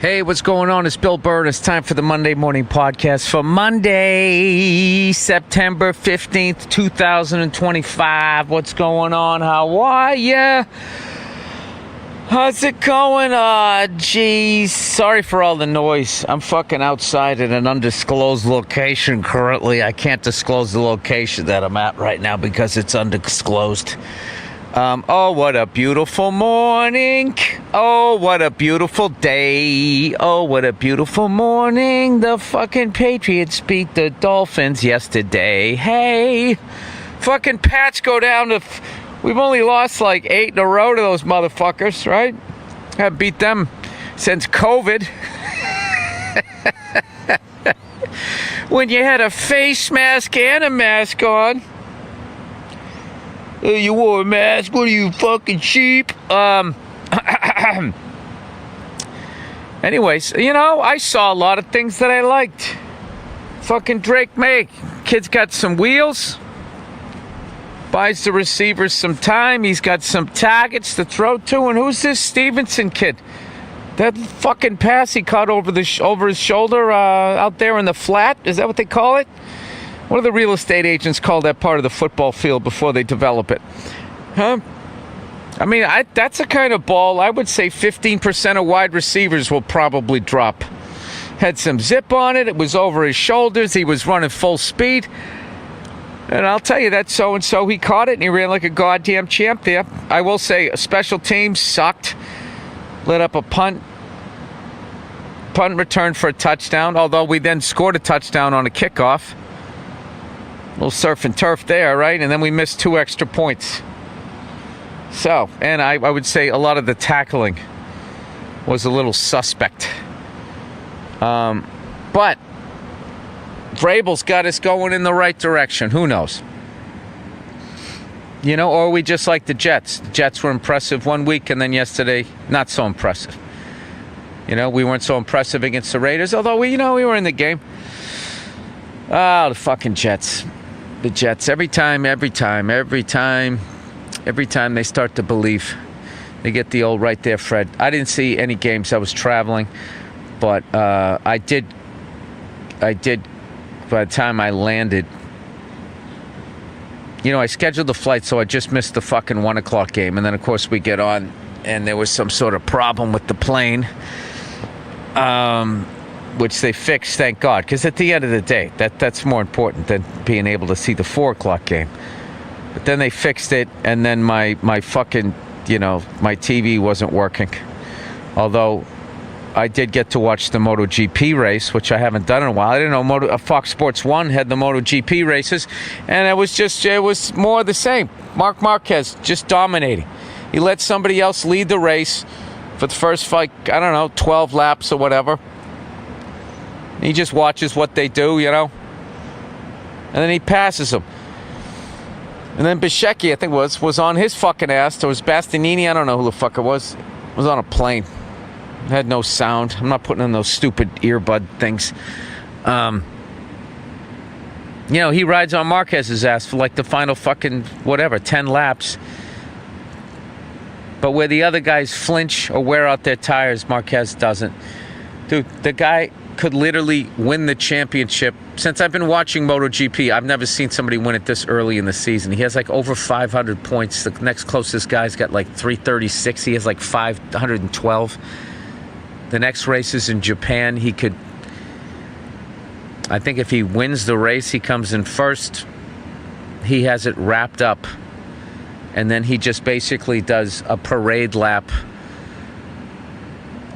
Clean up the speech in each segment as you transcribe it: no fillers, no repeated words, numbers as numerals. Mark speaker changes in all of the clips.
Speaker 1: Hey, what's going on? It's Bill Burr. It's time for the Monday Morning Podcast for Monday, September 15th, 2025. What's going on? How are ya? How's it going? Geez. Sorry for all the noise. I'm fucking outside at an undisclosed location currently. I can't disclose the location that I'm at right now because it's undisclosed. Oh, what a beautiful morning. Oh, what a beautiful day. Oh, what a beautiful morning. The fucking Patriots beat the Dolphins yesterday. Hey, fucking Pats go down to... We've only lost like 8 in a row to those motherfuckers, right? Haven't beat them since COVID. When you had a face mask and a mask on. You wore a mask? What are you, fucking sheep? Anyways, you know, I saw a lot of things that I liked. Fucking Drake May. Kid's got some wheels. Buys the receivers some time. He's got some targets to throw to. And who's this Stevenson kid? That fucking pass he caught over his shoulder out there in the flat? Is that what they call it? What do the real estate agents call that part of the football field before they develop it? Huh? I mean, that's a kind of ball I would say 15% of wide receivers will probably drop. Had some zip on it. It was over his shoulders. He was running full speed. And I'll tell you that so-and-so, he caught it and he ran like a goddamn champ there. I will say special teams sucked. Let up a punt return for a touchdown, although we then scored a touchdown on a kickoff. A little surf and turf there, right? And then we missed 2 extra points. So, and I would say a lot of the tackling was a little suspect. But Vrabel's got us going in the right direction. Who knows? You know, or we just like the Jets. The Jets were impressive one week, and then yesterday, not so impressive. You know, we weren't so impressive against the Raiders, although we were in the game. Oh, the fucking Jets. The Jets. Every time they start to believe, they get the old right there, Fred. I didn't see any games. I was traveling, but I did. By the time I landed, you know, I scheduled the flight, so I just missed the fucking 1 o'clock game. And then, of course, we get on, and there was some sort of problem with the plane, which they fixed, thank God. Because at the end of the day, that's more important than being able to see the 4 o'clock game. But then they fixed it, and then my fucking, you know, my TV wasn't working. Although I did get to watch the MotoGP race, which I haven't done in a while. I didn't know Fox Sports 1 had the MotoGP races, and it was more of the same. Marc Marquez just dominating. He let somebody else lead the race for the first, 12 laps or whatever. He just watches what they do, you know, and then he passes them. And then Bichecki, I think was on his fucking ass. There was Bastianini, I don't know who the fuck it was on a plane. It had no sound. I'm not putting in those stupid earbud things. You know, he rides on Marquez's ass for like the final fucking 10 laps. But where the other guys flinch or wear out their tires, Marquez doesn't. Dude, the guy could literally win the championship. Since I've been watching MotoGP, I've never seen somebody win it this early in the season. He has like over 500 points. The next closest guy's got like 336. He has like 512. The next race is in Japan. He could... I think if he wins the race, he comes in first. He has it wrapped up. And then he just basically does a parade lap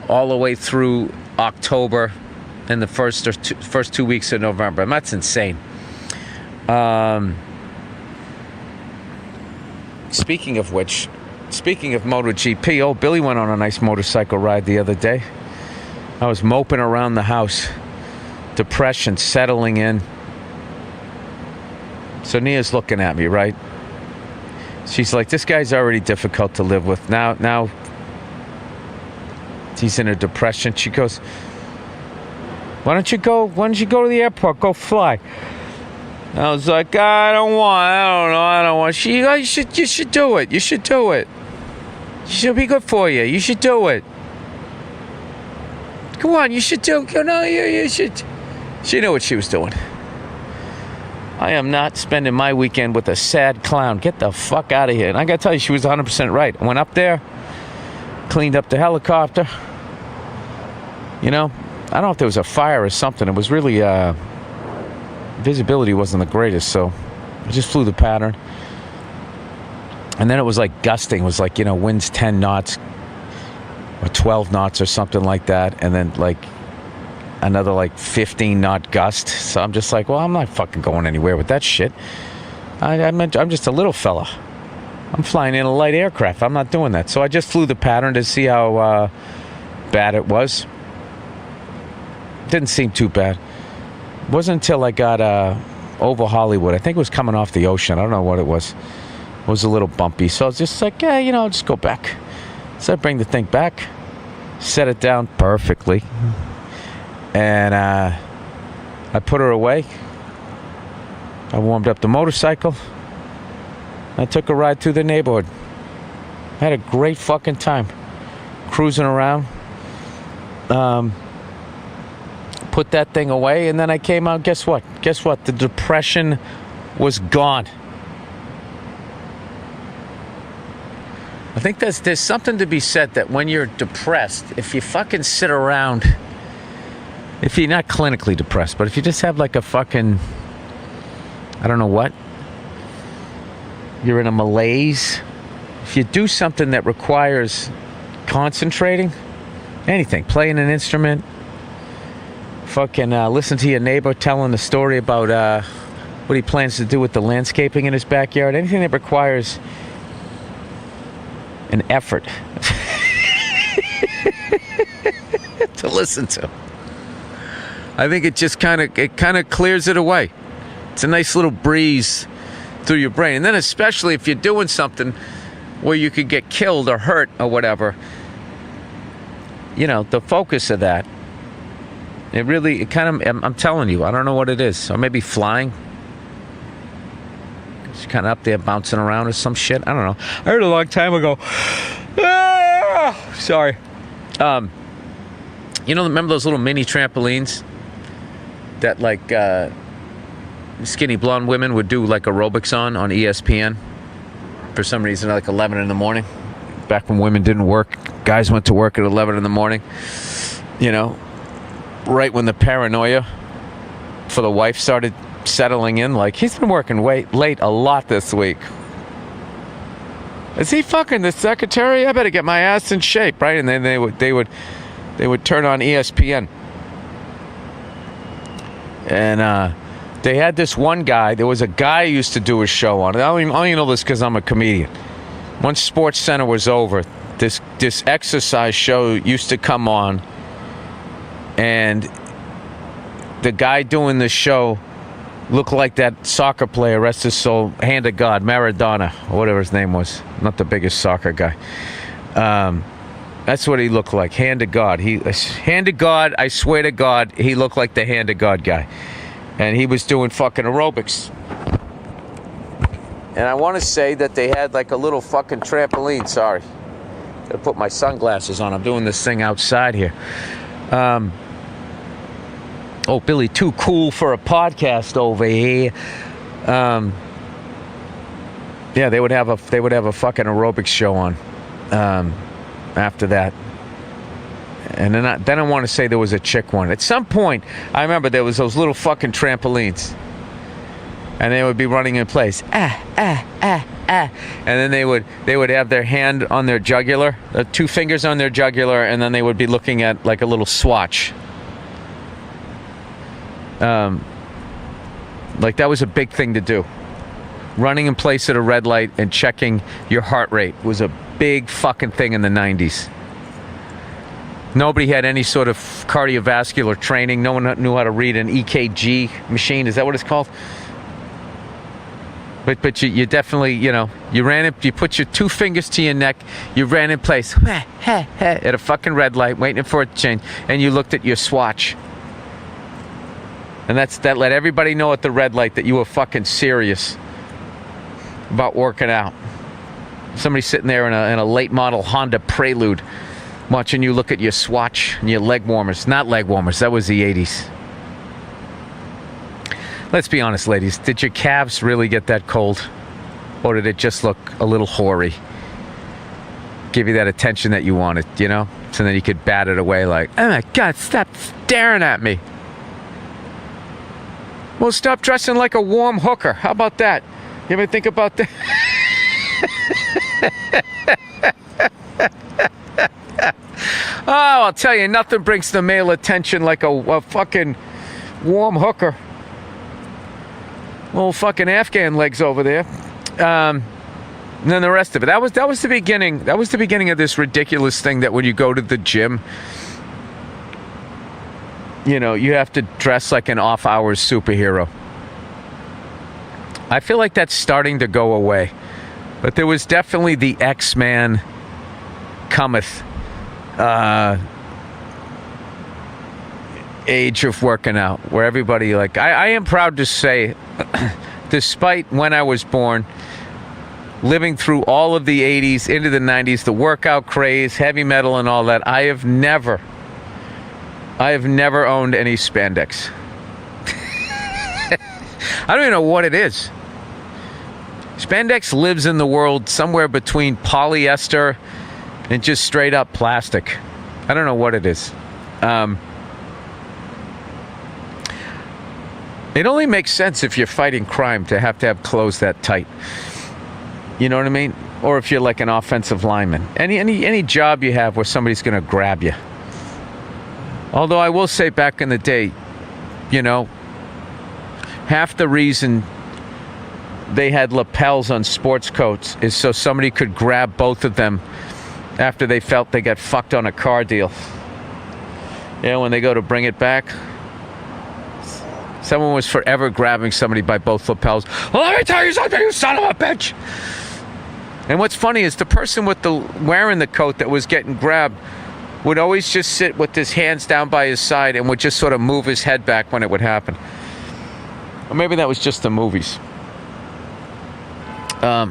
Speaker 1: all the way through October and the first 2 weeks of November. And that's insane. Speaking of MotoGP, old Billy went on a nice motorcycle ride the other day. I was moping around the house. Depression settling in. So Nia's looking at me, right? She's like, this guy's already difficult to live with. Now he's in a depression. She goes, why don't you go to the airport, go fly? I was like, I don't want. You should do it. You should do it. It should be good for you. You should do it. Go on, you should do. No, you should. She knew what she was doing. I am not spending my weekend with a sad clown. Get the fuck out of here. And I got to tell you, she was 100% right. I went up there, cleaned up the helicopter. You know, I don't know if there was a fire or something. It was really, visibility wasn't the greatest, so I just flew the pattern. And then it was like gusting. It was like, winds 10 knots or 12 knots or something like that. And then like another like 15 knot gust. So I'm just like, well, I'm not fucking going anywhere with that shit. I'm just a little fella. I'm flying in a light aircraft. I'm not doing that. So I just flew the pattern to see how bad it was. Didn't seem too bad. It wasn't until I got over Hollywood. I think it was coming off the ocean. I don't know what it was. It was a little bumpy. So I was just like, yeah, I'll just go back. So I bring the thing back, set it down perfectly. And I put her away. I warmed up the motorcycle. I took a ride through the neighborhood. I had a great fucking time cruising around. Put that thing away, and then I came out. Guess what? The depression was gone. I think there's something to be said that when you're depressed, if you fucking sit around, if you're not clinically depressed, but if you just have like a fucking, I don't know what, you're in a malaise, if you do something that requires concentrating, anything, playing an instrument, fucking listen to your neighbor telling the story about what he plans to do with the landscaping in his backyard, anything that requires an effort to listen to, I think it just kind of clears it away. It's a nice little breeze through your brain. And then especially if you're doing something where you could get killed or hurt or whatever, the focus of that, I'm telling you, I don't know what it is. Or maybe flying. It's kind of up there bouncing around or some shit. I don't know. I heard a long time ago. Sorry. Remember those little mini trampolines that like skinny blonde women would do like aerobics on ESPN for some reason, like 11 in the morning. Back when women didn't work, guys went to work at 11 in the morning. Right when the paranoia for the wife started settling in, like, he's been working late a lot this week. Is he fucking the secretary? I better get my ass in shape, right? And then they would turn on ESPN. And they had this one guy. There was a guy who used to do a show on it. I only know this because I'm a comedian. Once Sports Center was over, this exercise show used to come on. And the guy doing the show looked like that soccer player, rest his soul, hand of God, Maradona, or whatever his name was. Not the biggest soccer guy. That's what he looked like, hand of God. Hand of God, I swear to God, he looked like the hand of God guy. And he was doing fucking aerobics. And I want to say that they had like a little fucking trampoline. Sorry. Gotta put my sunglasses on. I'm doing this thing outside here. Oh, Billy, too cool for a podcast over here. Yeah, they would have a fucking aerobics show on after that. And then I want to say there was a chick one. At some point, I remember there was those little fucking trampolines. And they would be running in place. And then they would have their hand on their jugular, 2 fingers on their jugular, and then they would be looking at like a little swatch. Like that was a big thing to do. Running in place at a red light and checking your heart rate was a big fucking thing in the 90s. Nobody had any sort of cardiovascular training. No one knew how to read an EKG machine. Is that what it's called? But you definitely, you ran it. You put your 2 fingers to your neck. You ran in place at a fucking red light, waiting for it to change, and you looked at your swatch. And that let everybody know at the red light that you were fucking serious about working out. Somebody sitting there in a late model Honda Prelude Watching you look at your Swatch and your leg warmers. Not leg warmers. That was the 80s. Let's be honest, ladies. Did your calves really get that cold? Or did it just look a little hoary? Give you that attention that you wanted, you know? So then you could bat it away like, oh my God, stop staring at me. Well, stop dressing like a warm hooker. How about that? You ever think about that? Oh, I'll tell you, nothing brings the male attention like a fucking warm hooker. Little fucking Afghan legs over there. And then the rest of it. That was the beginning. That was the beginning of this ridiculous thing that when you go to the gym, you know, you have to dress like an off-hours superhero. I feel like that's starting to go away. But there was definitely the X-Man cometh age of working out, where everybody, like, I am proud to say, despite when I was born, living through all of the 80s into the 90s, the workout craze, heavy metal and all that, I have never owned any spandex. I don't even know what it is. Spandex lives in the world somewhere between polyester and just straight up plastic. I don't know what it is. It only makes sense if you're fighting crime to have clothes that tight. You know what I mean? Or if you're like an offensive lineman. Any job you have where somebody's going to grab you. Although I will say back in the day, you know, half the reason they had lapels on sports coats is so somebody could grab both of them after they felt they got fucked on a car deal. Yeah, when they go to bring it back, someone was forever grabbing somebody by both lapels. Well, let me tell you something, you son of a bitch. And what's funny is the person with wearing the coat that was getting grabbed would always just sit with his hands down by his side and would just sort of move his head back when it would happen. Or maybe that was just the movies. I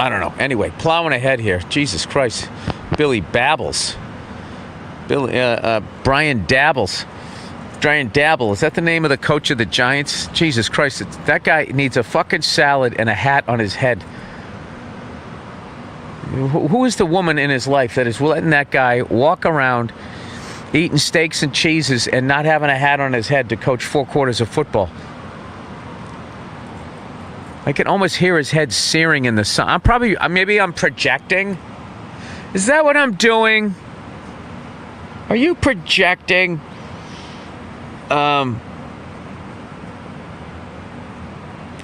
Speaker 1: don't know. Anyway, plowing ahead here. Jesus Christ. Billy Babbles. Brian Dabbles. Brian Dabble. Is that the name of the coach of the Giants? Jesus Christ. That guy needs a fucking salad and a hat on his head. Who is the woman in his life that is letting that guy walk around eating steaks and cheeses and not having a hat on his head to coach 4 quarters of football? I can almost hear his head searing in the sun. Maybe I'm projecting. Is that what I'm doing? Are you projecting? I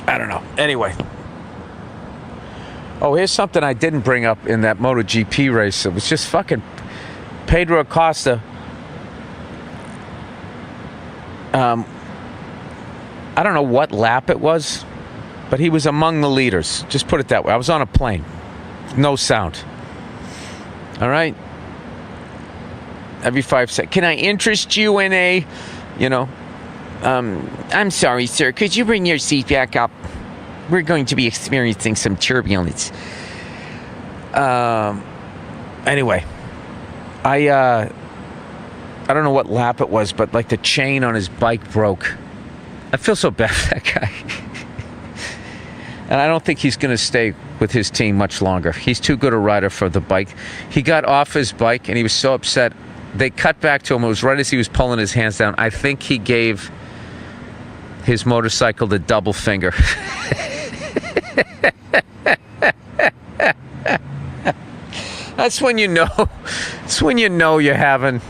Speaker 1: don't know. Anyway. Oh, here's something I didn't bring up in that MotoGP race. It was just fucking Pedro Acosta. I don't know what lap it was, but he was among the leaders. Just put it that way. I was on a plane. No sound. All right? Every 5 seconds. Can I interest you in a, I'm sorry, sir. Could you bring your seat back up? We're going to be experiencing some turbulence. Anyway, I don't know what lap it was, but like the chain on his bike broke. I feel so bad for that guy. And I don't think he's going to stay with his team much longer. He's too good a rider for the bike. He got off his bike and he was so upset. They cut back to him. It was right as he was pulling his hands down. I think he gave his motorcycle the double finger. That's when you know. That's when you know you're having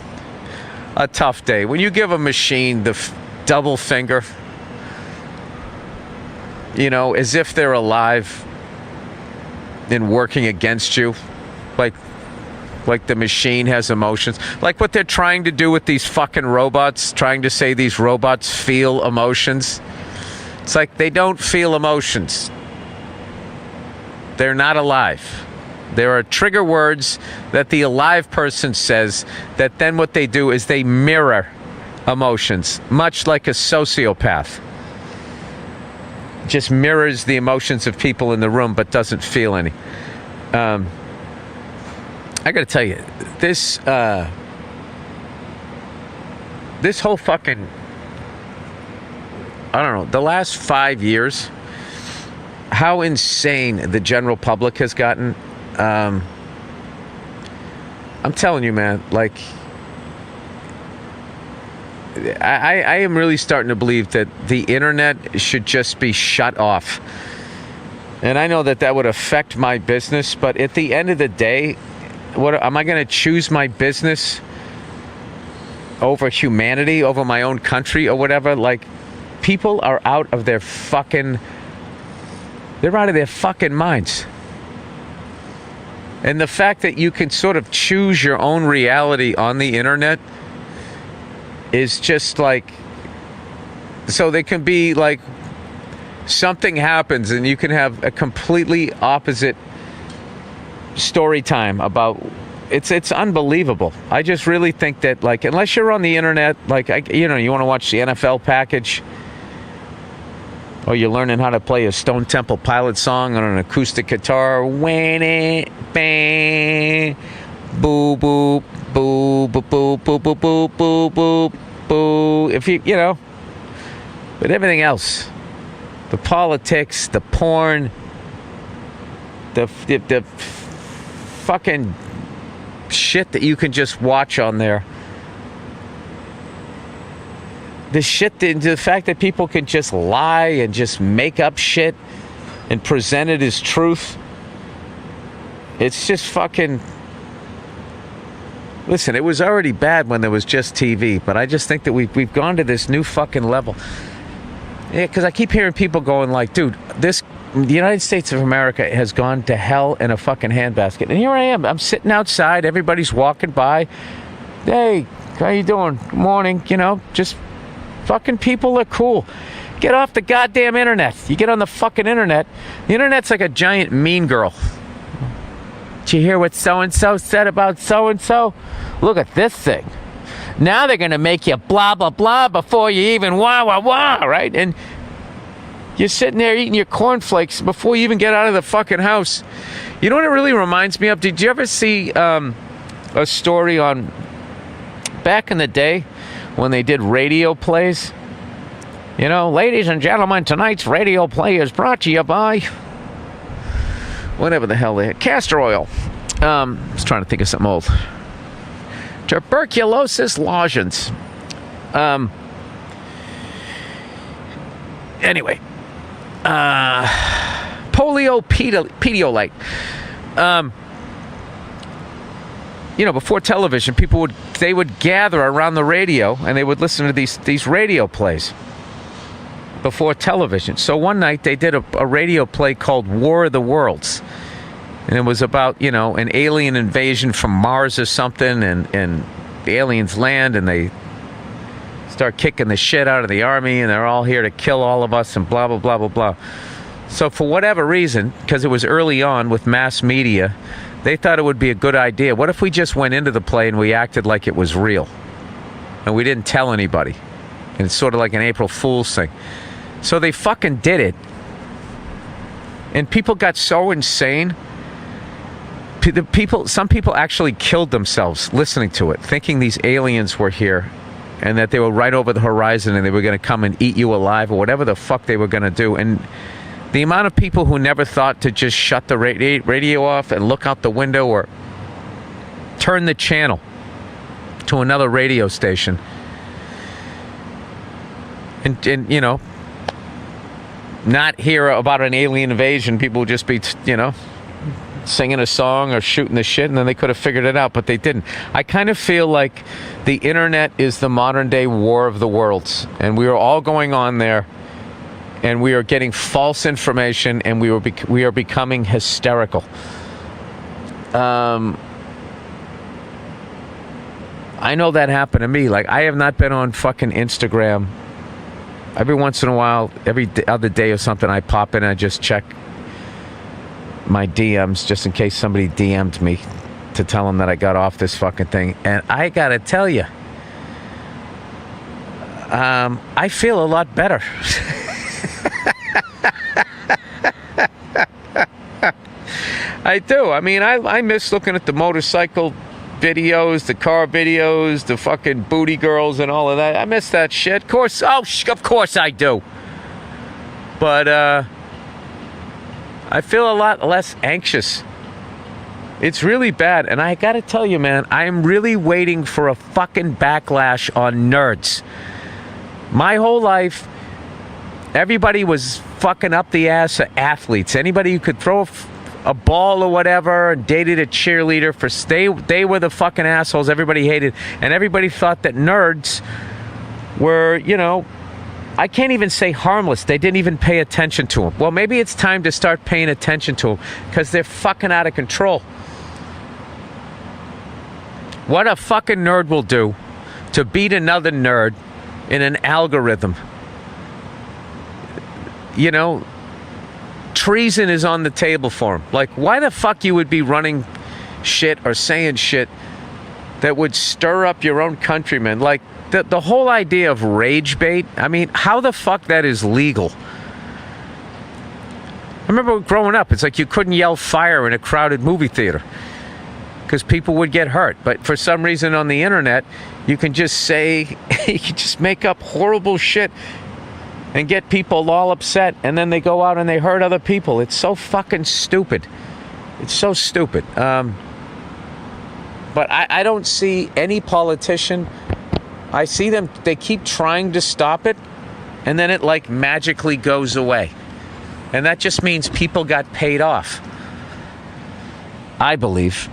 Speaker 1: a tough day. When you give a machine the double finger, as if they're alive and working against you, like the machine has emotions, like what they're trying to do with these fucking robots, trying to say these robots feel emotions. It's like they don't feel emotions. They're not alive. There are trigger words that the alive person says that then what they do is they mirror emotions, much like a sociopath. Just mirrors the emotions of people in the room but doesn't feel any. I got to tell you, this whole fucking, I don't know, the last 5 years, how insane the general public has gotten. I'm telling you, man, like, I am really starting to believe that the internet should just be shut off. And I know that would affect my business, but at the end of the day, what am I going to choose my business over humanity, over my own country or whatever? Like, people are out of their fucking minds. And the fact that you can sort of choose your own reality on the internet is just like, so they can be like, something happens and you can have a completely opposite story time about, it's unbelievable. I just really think that, like, unless you're on the internet, like, you want to watch the NFL package, or you're learning how to play a Stone Temple Pilot song on an acoustic guitar, when it bang, boo boo boo boo boo boo boo boo boo boo boo. If you know, but everything else, the politics, the porn, the fucking shit that you can just watch on there. The fact that people can just lie and just make up shit and present it as truth. It's just fucking... Listen, it was already bad when there was just TV, but I just think that we've gone to this new fucking level. Yeah, because I keep hearing people going like, dude, the United States of America has gone to hell in a fucking handbasket. And here I am. I'm sitting outside. Everybody's walking by. Hey, how you doing? Good morning. Just fucking people are cool. Get off the goddamn internet. You get on the fucking internet. The internet's like a giant mean girl. Did you hear what so-and-so said about so-and-so? Look at this thing. Now they're going to make you blah, blah, blah before you even wah, wah, wah, right? And you're sitting there eating your cornflakes before you even get out of the fucking house. You know what it really reminds me of? Did you ever see a story on back in the day when they did radio plays? Ladies and gentlemen, tonight's radio play is brought to you by... whatever the hell they had. Castor oil. I was trying to think of something old. Tuberculosis lozenges. Anyway. Polio Pedialyte. Before television, people would gather around the radio and they would listen to these radio plays before television. So one night they did a radio play called War of the Worlds. And it was about, an alien invasion from Mars or something, and the aliens land and they start kicking the shit out of the army and they're all here to kill all of us and blah, blah, blah, blah, blah. So for whatever reason, because it was early on with mass media, they thought it would be a good idea. What if we just went into the play and we acted like it was real? And we didn't tell anybody. And it's sort of like an April Fool's thing. So they fucking did it. And people got so insane. Some people actually killed themselves listening to it, thinking these aliens were here and that they were right over the horizon and they were going to come and eat you alive or whatever the fuck they were going to do. And the amount of people who never thought to just shut the radio off and look out the window or turn the channel to another radio station and not hear about an alien invasion. People would just be, singing a song or shooting the shit, and then they could have figured it out, but they didn't. I kind of feel like the internet is the modern day War of the Worlds, and we are all going on there, and we are getting false information, and we are becoming hysterical. I know that happened to me. Like, I have not been on fucking Instagram. Every once in a while, every other day or something, I pop in and I just check my DMs just in case somebody DM'd me to tell them that I got off this fucking thing. And I gotta tell you, I feel a lot better. I do. I mean, I miss looking at the motorcycle videos, the car videos, the fucking booty girls and all of that. I miss that shit. Of course I do. But I feel a lot less anxious. It's really bad. And I gotta tell you, man, I am really waiting for a fucking backlash on nerds. My whole life, everybody was fucking up the ass of athletes. Anybody who could throw a ball or whatever and dated a cheerleader, they were the fucking assholes everybody hated. And everybody thought that nerds were, you know, I can't even say harmless. They didn't even pay attention to them. Well, maybe it's time to start paying attention to them because they're fucking out of control. What a fucking nerd will do to beat another nerd in an algorithm. You know, treason is on the table for him. Like, why the fuck you would be running shit or saying shit that would stir up your own countrymen? Like, the whole idea of rage bait, I mean, how the fuck that is legal? I remember growing up, it's like you couldn't yell fire in a crowded movie theater because people would get hurt. But for some reason on the internet, you can just say, you can just make up horrible shit and get people all upset, and then they go out and they hurt other people. It's so fucking stupid. It's so stupid. But I don't see any politician. I see them, they keep trying to stop it, and then it like magically goes away. And that just means people got paid off. I believe.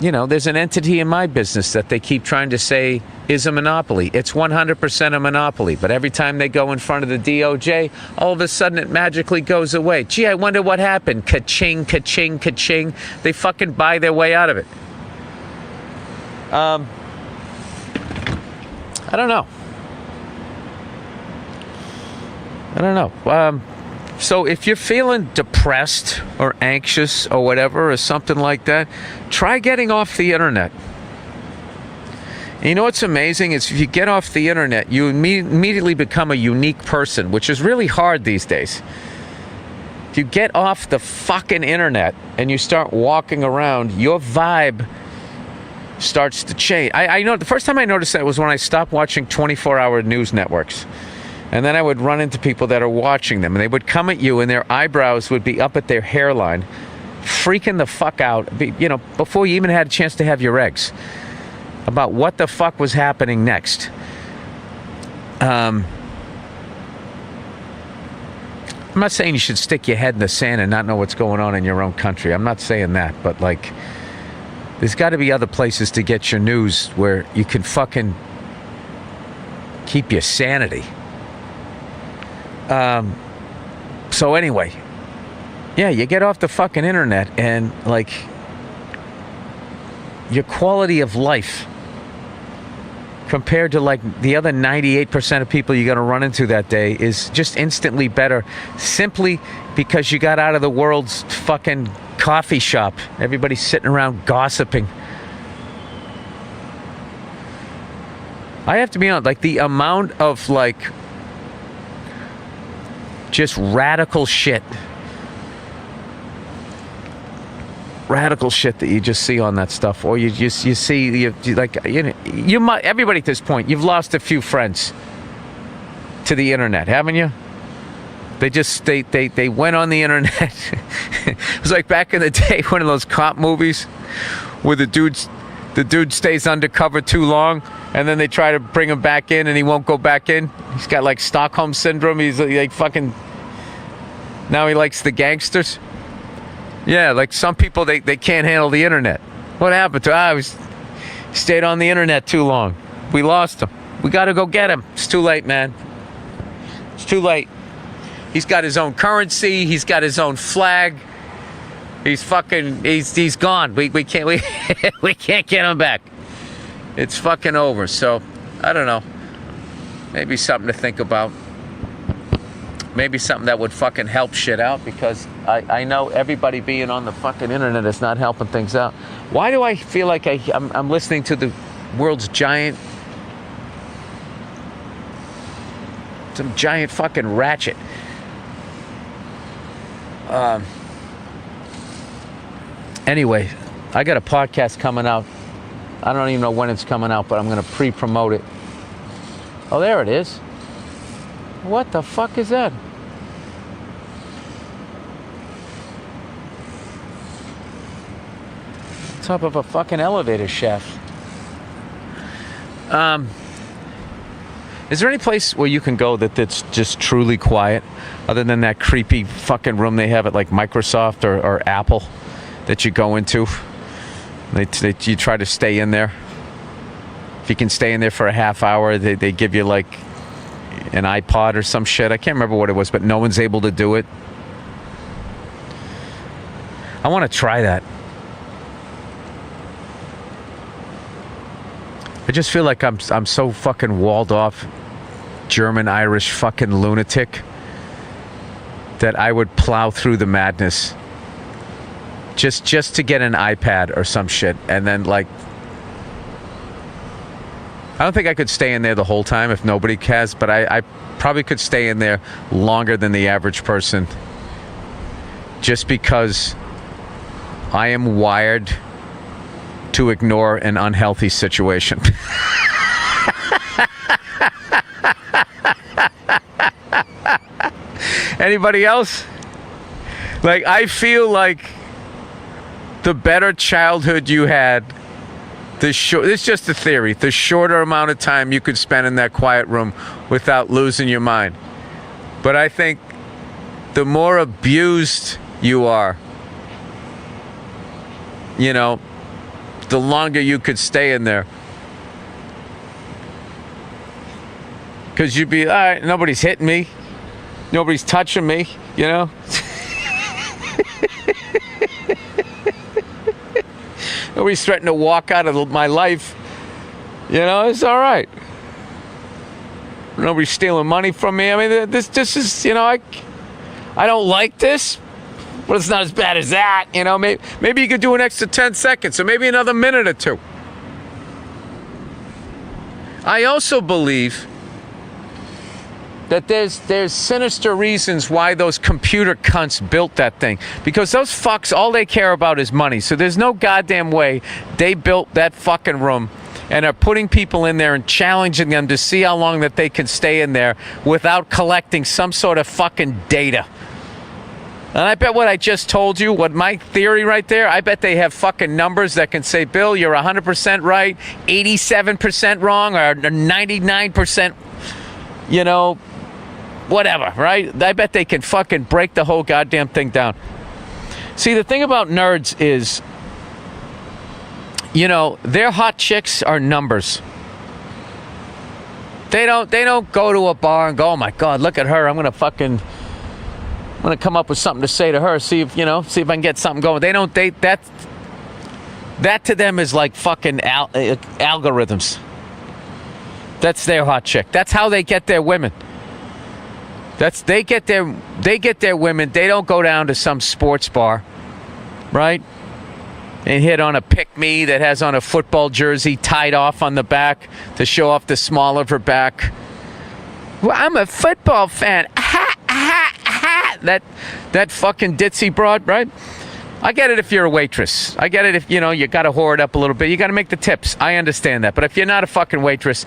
Speaker 1: You know, there's an entity in my business that they keep trying to say is a monopoly. It's 100% a monopoly. But every time they go in front of the DOJ, all of a sudden it magically goes away. Gee, I wonder what happened. Ka-ching, ka-ching, ka-ching. They fucking buy their way out of it. I don't know. So if you're feeling depressed or anxious or whatever or something like that, try getting off the internet. And you know what's amazing is if you get off the internet, you immediately become a unique person, which is really hard these days. If you get off the fucking internet and you start walking around, your vibe starts to change. I know the first time I noticed that was when I stopped watching 24-hour news networks. And then I would run into people that are watching them, and they would come at you and their eyebrows would be up at their hairline, freaking the fuck out, you know, before you even had a chance to have your eggs, about what the fuck was happening next. I'm not saying you should stick your head in the sand and not know what's going on in your own country. I'm not saying that, but like, there's got to be other places to get your news where you can fucking keep your sanity. So anyway, yeah, you get off the fucking internet and like your quality of life compared to like the other 98% of people you're going to run into that day is just instantly better simply because you got out of the world's fucking coffee shop. Everybody's sitting around gossiping. I have to be honest, like the amount of like just radical shit that you just see on that stuff, or you see like, you know, you might, everybody at this point, you've lost a few friends to the internet, haven't you? They just they went on the internet. It was like back in the day, one of those cop movies where the dude stays undercover too long, and then they try to bring him back in, and he won't go back in. He's got like Stockholm syndrome. He's like fucking. Now he likes the gangsters. Yeah, like some people they can't handle the internet. What happened to him? He stayed on the internet too long. We lost him. We got to go get him. It's too late, man. It's too late. He's got his own currency. He's got his own flag. He's gone. We can't we can't get him back. It's fucking over. So I don't know. Maybe something to think about. Maybe something that would fucking help shit out, because I know everybody being on the fucking internet is not helping things out. Why do I feel like I'm listening to the world's some giant fucking ratchet? Anyway, I got a podcast coming out I don't even know when it's coming out, but I'm going to pre-promote it. Oh, there it is. What the fuck is that? Top of a fucking elevator shaft. Is there any place where you can go that's just truly quiet, other than that creepy fucking room they have at like Microsoft or Apple that you go into? You try to stay in there. If you can stay in there for a half hour, they give you like an iPod or some shit. I can't remember what it was, but no one's able to do it. I want to try that. I just feel like I'm so fucking walled off, German Irish fucking lunatic, that I would plow through the madness just to get an iPad or some shit, and then like I don't think I could stay in there the whole time if nobody has, but I probably could stay in there longer than the average person, just because I am wired to ignore an unhealthy situation. Anybody else? Like, I feel like the better childhood you had, it's just a theory, the shorter amount of time you could spend in that quiet room without losing your mind. But I think the more abused you are, you know, the longer you could stay in there. Because you'd be, all right, nobody's hitting me. Nobody's touching me, you know? Nobody's threatening to walk out of my life. You know, it's all right. Nobody's stealing money from me. I mean, this is, you know, I don't like this. But it's not as bad as that, you know. Maybe you could do an extra 10 seconds, or maybe another minute or two. I also believe that there's sinister reasons why those computer cunts built that thing. Because those fucks, all they care about is money. So there's no goddamn way they built that fucking room and are putting people in there and challenging them to see how long that they can stay in there without collecting some sort of fucking data. And I bet what I just told you, what my theory right there, I bet they have fucking numbers that can say, Bill, you're 100% right, 87% wrong, or 99%, you know, whatever, right? I bet they can fucking break the whole goddamn thing down. See, the thing about nerds is, you know, their hot chicks are numbers. They don't go to a bar and go, oh my God, look at her, I'm going to come up with something to say to her, see if I can get something going. They don't date that. That to them is like fucking algorithms. That's their hot chick. That's how they get their women. They get their women. They don't go down to some sports bar, right? And hit on a pick-me that has on a football jersey tied off on the back to show off the small of her back. Well, I'm a football fan. That fucking ditzy broad, right? I get it if you're a waitress. I get it if, you know, you got to whore it up a little bit. You got to make the tips. I understand that. But if you're not a fucking waitress,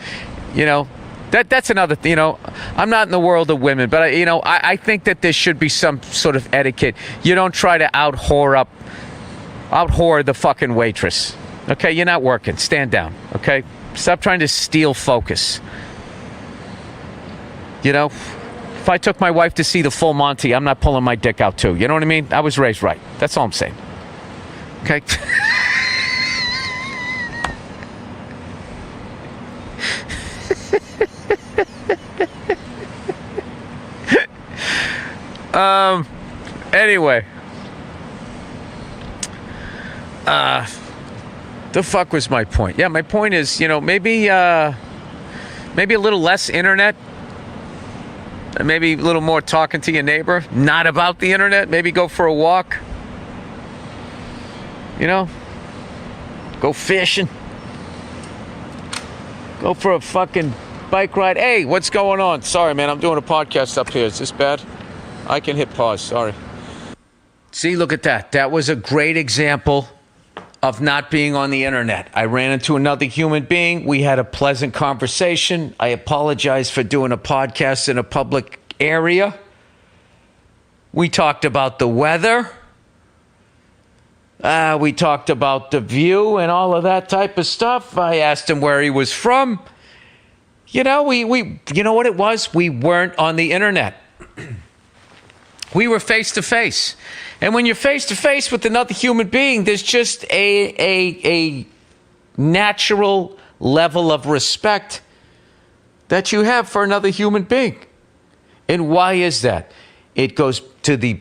Speaker 1: you know, that's another, you know, I'm not in the world of women, but, I think that there should be some sort of etiquette. You don't try to out-whore the fucking waitress. Okay? You're not working. Stand down. Okay? Stop trying to steal focus. You know? If I took my wife to see the full Monty, I'm not pulling my dick out too. You know what I mean? I was raised right. That's all I'm saying. Okay? Anyway. The fuck was my point? Yeah, my point is, you know, maybe a little less internet. Maybe a little more talking to your neighbor, not about the internet. Maybe go for a walk. You know? Go fishing. Go for a fucking bike ride. Hey, what's going on? Sorry, man, I'm doing a podcast up here. Is this bad? I can hit pause. Sorry. See, look at that. That was a great example of not being on the internet. I ran into another human being. We had a pleasant conversation. I apologize for doing a podcast in a public area. We talked about the weather. We talked about the view and all of that type of stuff. I asked him where he was from. You know, we you know what it was? We weren't on the internet. We were face to face. And when you're face to face with another human being, there's just a natural level of respect that you have for another human being. And why is that? It goes to the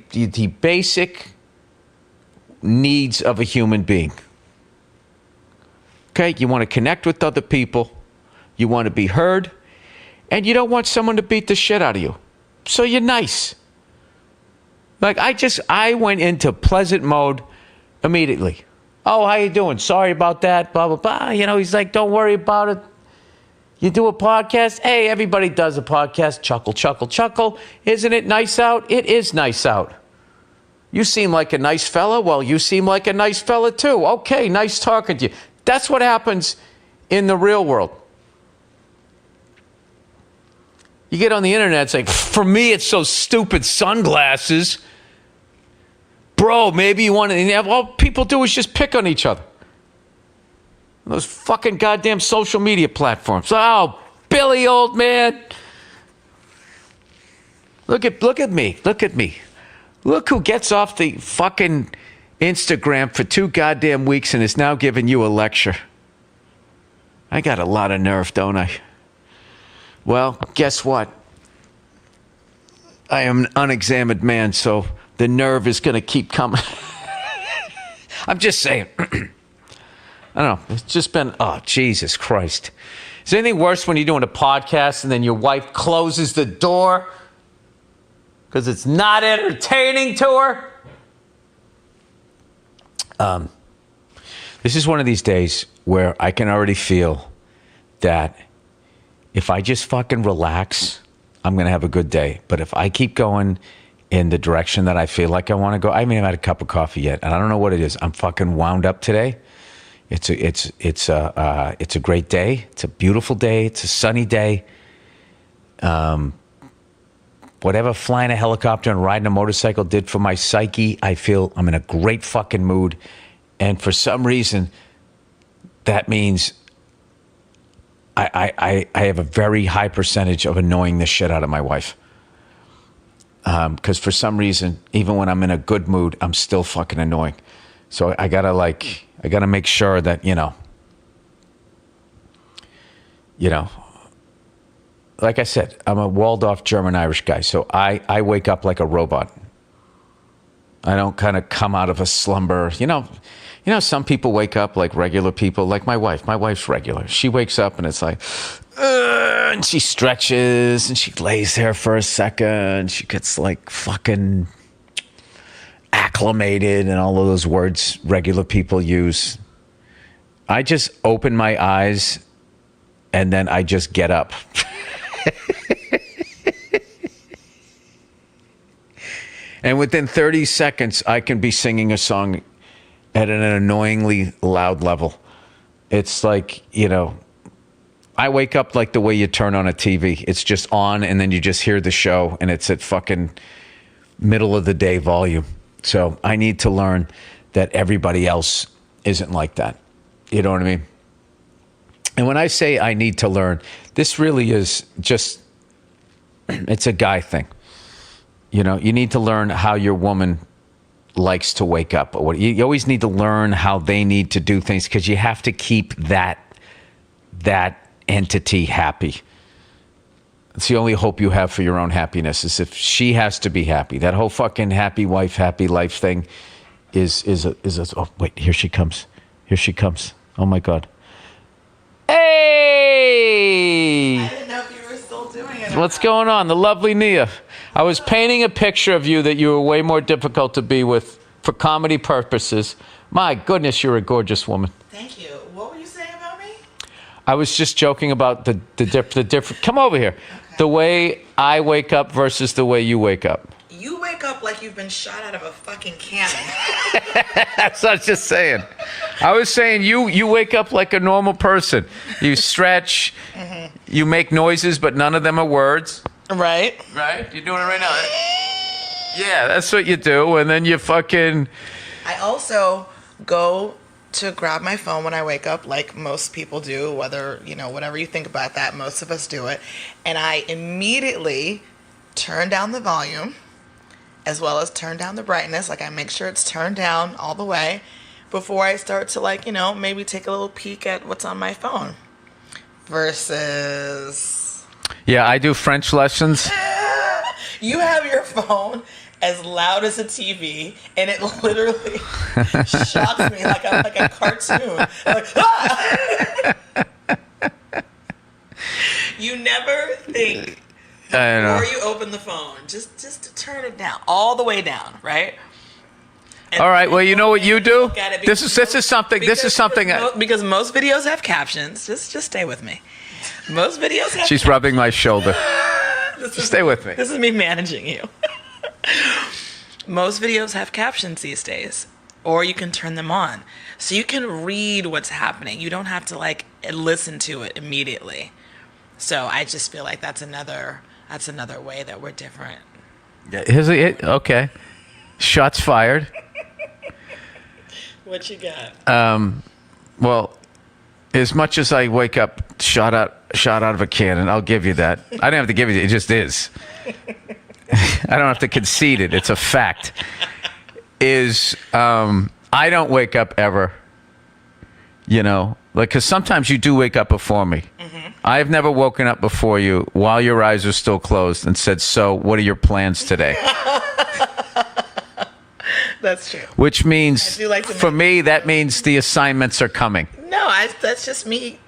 Speaker 1: basic needs of a human being. Okay, you want to connect with other people, you want to be heard, and you don't want someone to beat the shit out of you. So you're nice. Like I went into pleasant mode immediately. Oh, how you doing? Sorry about that, blah, blah, blah. You know, he's like, don't worry about it. You do a podcast? Hey, everybody does a podcast. Chuckle, chuckle, chuckle. Isn't it nice out? It is nice out. You seem like a nice fella. Well, you seem like a nice fella too. Okay, nice talking to you. That's what happens in the real world. You get on the internet, it's like, for me, it's so stupid, sunglasses. Bro, maybe you want to, all people do is just pick on each other. Those fucking goddamn social media platforms. Oh, Billy, old man. Look at me. Look at me. Look who gets off the fucking Instagram for 2 goddamn weeks and is now giving you a lecture. I got a lot of nerve, don't I? Well, guess what? I am an unexamined man, so the nerve is going to keep coming. I'm just saying. I don't know. It's just been, oh, Jesus Christ. Is there anything worse when you're doing a podcast and then your wife closes the door because it's not entertaining to her? This is one of these days where I can already feel that if I just fucking relax, I'm going to have a good day. But if I keep going in the direction that I feel like I want to go, I haven't even had a cup of coffee yet, and I don't know what it is. I'm fucking wound up today. It's a great day. It's a beautiful day. It's a sunny day. Whatever flying a helicopter and riding a motorcycle did for my psyche, I feel I'm in a great fucking mood. And for some reason, that means I have a very high percentage of annoying the shit out of my wife. Because for some reason, even when I'm in a good mood, I'm still fucking annoying. So I gotta make sure that, you know, like I said, I'm a walled-off German-Irish guy, so I wake up like a robot. I don't kind of come out of a slumber. You know, some people wake up like regular people, like my wife. My wife's regular. She wakes up and it's like, and she stretches and she lays there for a second. She gets like fucking acclimated and all of those words regular people use. I just open my eyes and then I just get up. And within 30 seconds, I can be singing a song at an annoyingly loud level. It's like, I wake up like the way you turn on a TV. It's just on, and then you just hear the show, and it's at fucking middle of the day volume. So I need to learn that everybody else isn't like that. You know what I mean? And when I say I need to learn, this really is just, it's a guy thing. You need to learn how your woman likes to wake up. You always need to learn how they need to do things because you have to keep that entity happy. It's the only hope you have for your own happiness is if she has to be happy. That whole fucking happy wife, happy life thing is oh, wait, here she comes. Here she comes. Oh my God. Hey!
Speaker 2: I didn't know if you were still doing it.
Speaker 1: What's going on? The lovely Nia. I was painting a picture of you that you were way more difficult to be with for comedy purposes. My goodness, you're a gorgeous woman.
Speaker 2: Thank you. What were you saying about me?
Speaker 1: I was just joking about the different. Come over here. Okay. The way I wake up versus the way you wake up.
Speaker 2: You wake up like you've been shot out of a fucking cannon.
Speaker 1: That's what I was just saying. I was saying you wake up like a normal person. You stretch, you make noises, but none of them are words.
Speaker 2: Right?
Speaker 1: Right? You're doing it right now. Yeah, that's what you do. And then you fucking...
Speaker 2: I also go to grab my phone when I wake up, like most people do, whether, whatever you think about that, most of us do it. And I immediately turn down the volume as well as turn down the brightness. Like, I make sure it's turned down all the way before I start to, maybe take a little peek at what's on my phone. Versus...
Speaker 1: Yeah, I do French lessons.
Speaker 2: You have your phone as loud as a TV, and it literally shocks me like a cartoon. Like, ah! You never think before you open the phone, just to turn it down, all the way down, right? And
Speaker 1: all right. Well, you know what you do? This is something.
Speaker 2: Because most videos have captions. Just stay with me. Most videos have.
Speaker 1: She's rubbing my shoulder. Stay with me.
Speaker 2: This is me managing you. Most videos have captions these days, or you can turn them on, so you can read what's happening. You don't have to listen to it immediately. So I just feel like that's another way that we're different.
Speaker 1: Yeah. Okay. Shots fired.
Speaker 2: What you got?
Speaker 1: Well, as much as I wake up shot out of a cannon, I'll give you that. I don't have to give you it. It just is. I don't have to concede it. It's a fact. I don't wake up ever. Because sometimes you do wake up before me. Mm-hmm. I've never woken up before you while your eyes are still closed and said, "So, what are your plans today?"
Speaker 2: That's true.
Speaker 1: Which means, for me, that means the assignments are coming.
Speaker 2: No, that's just me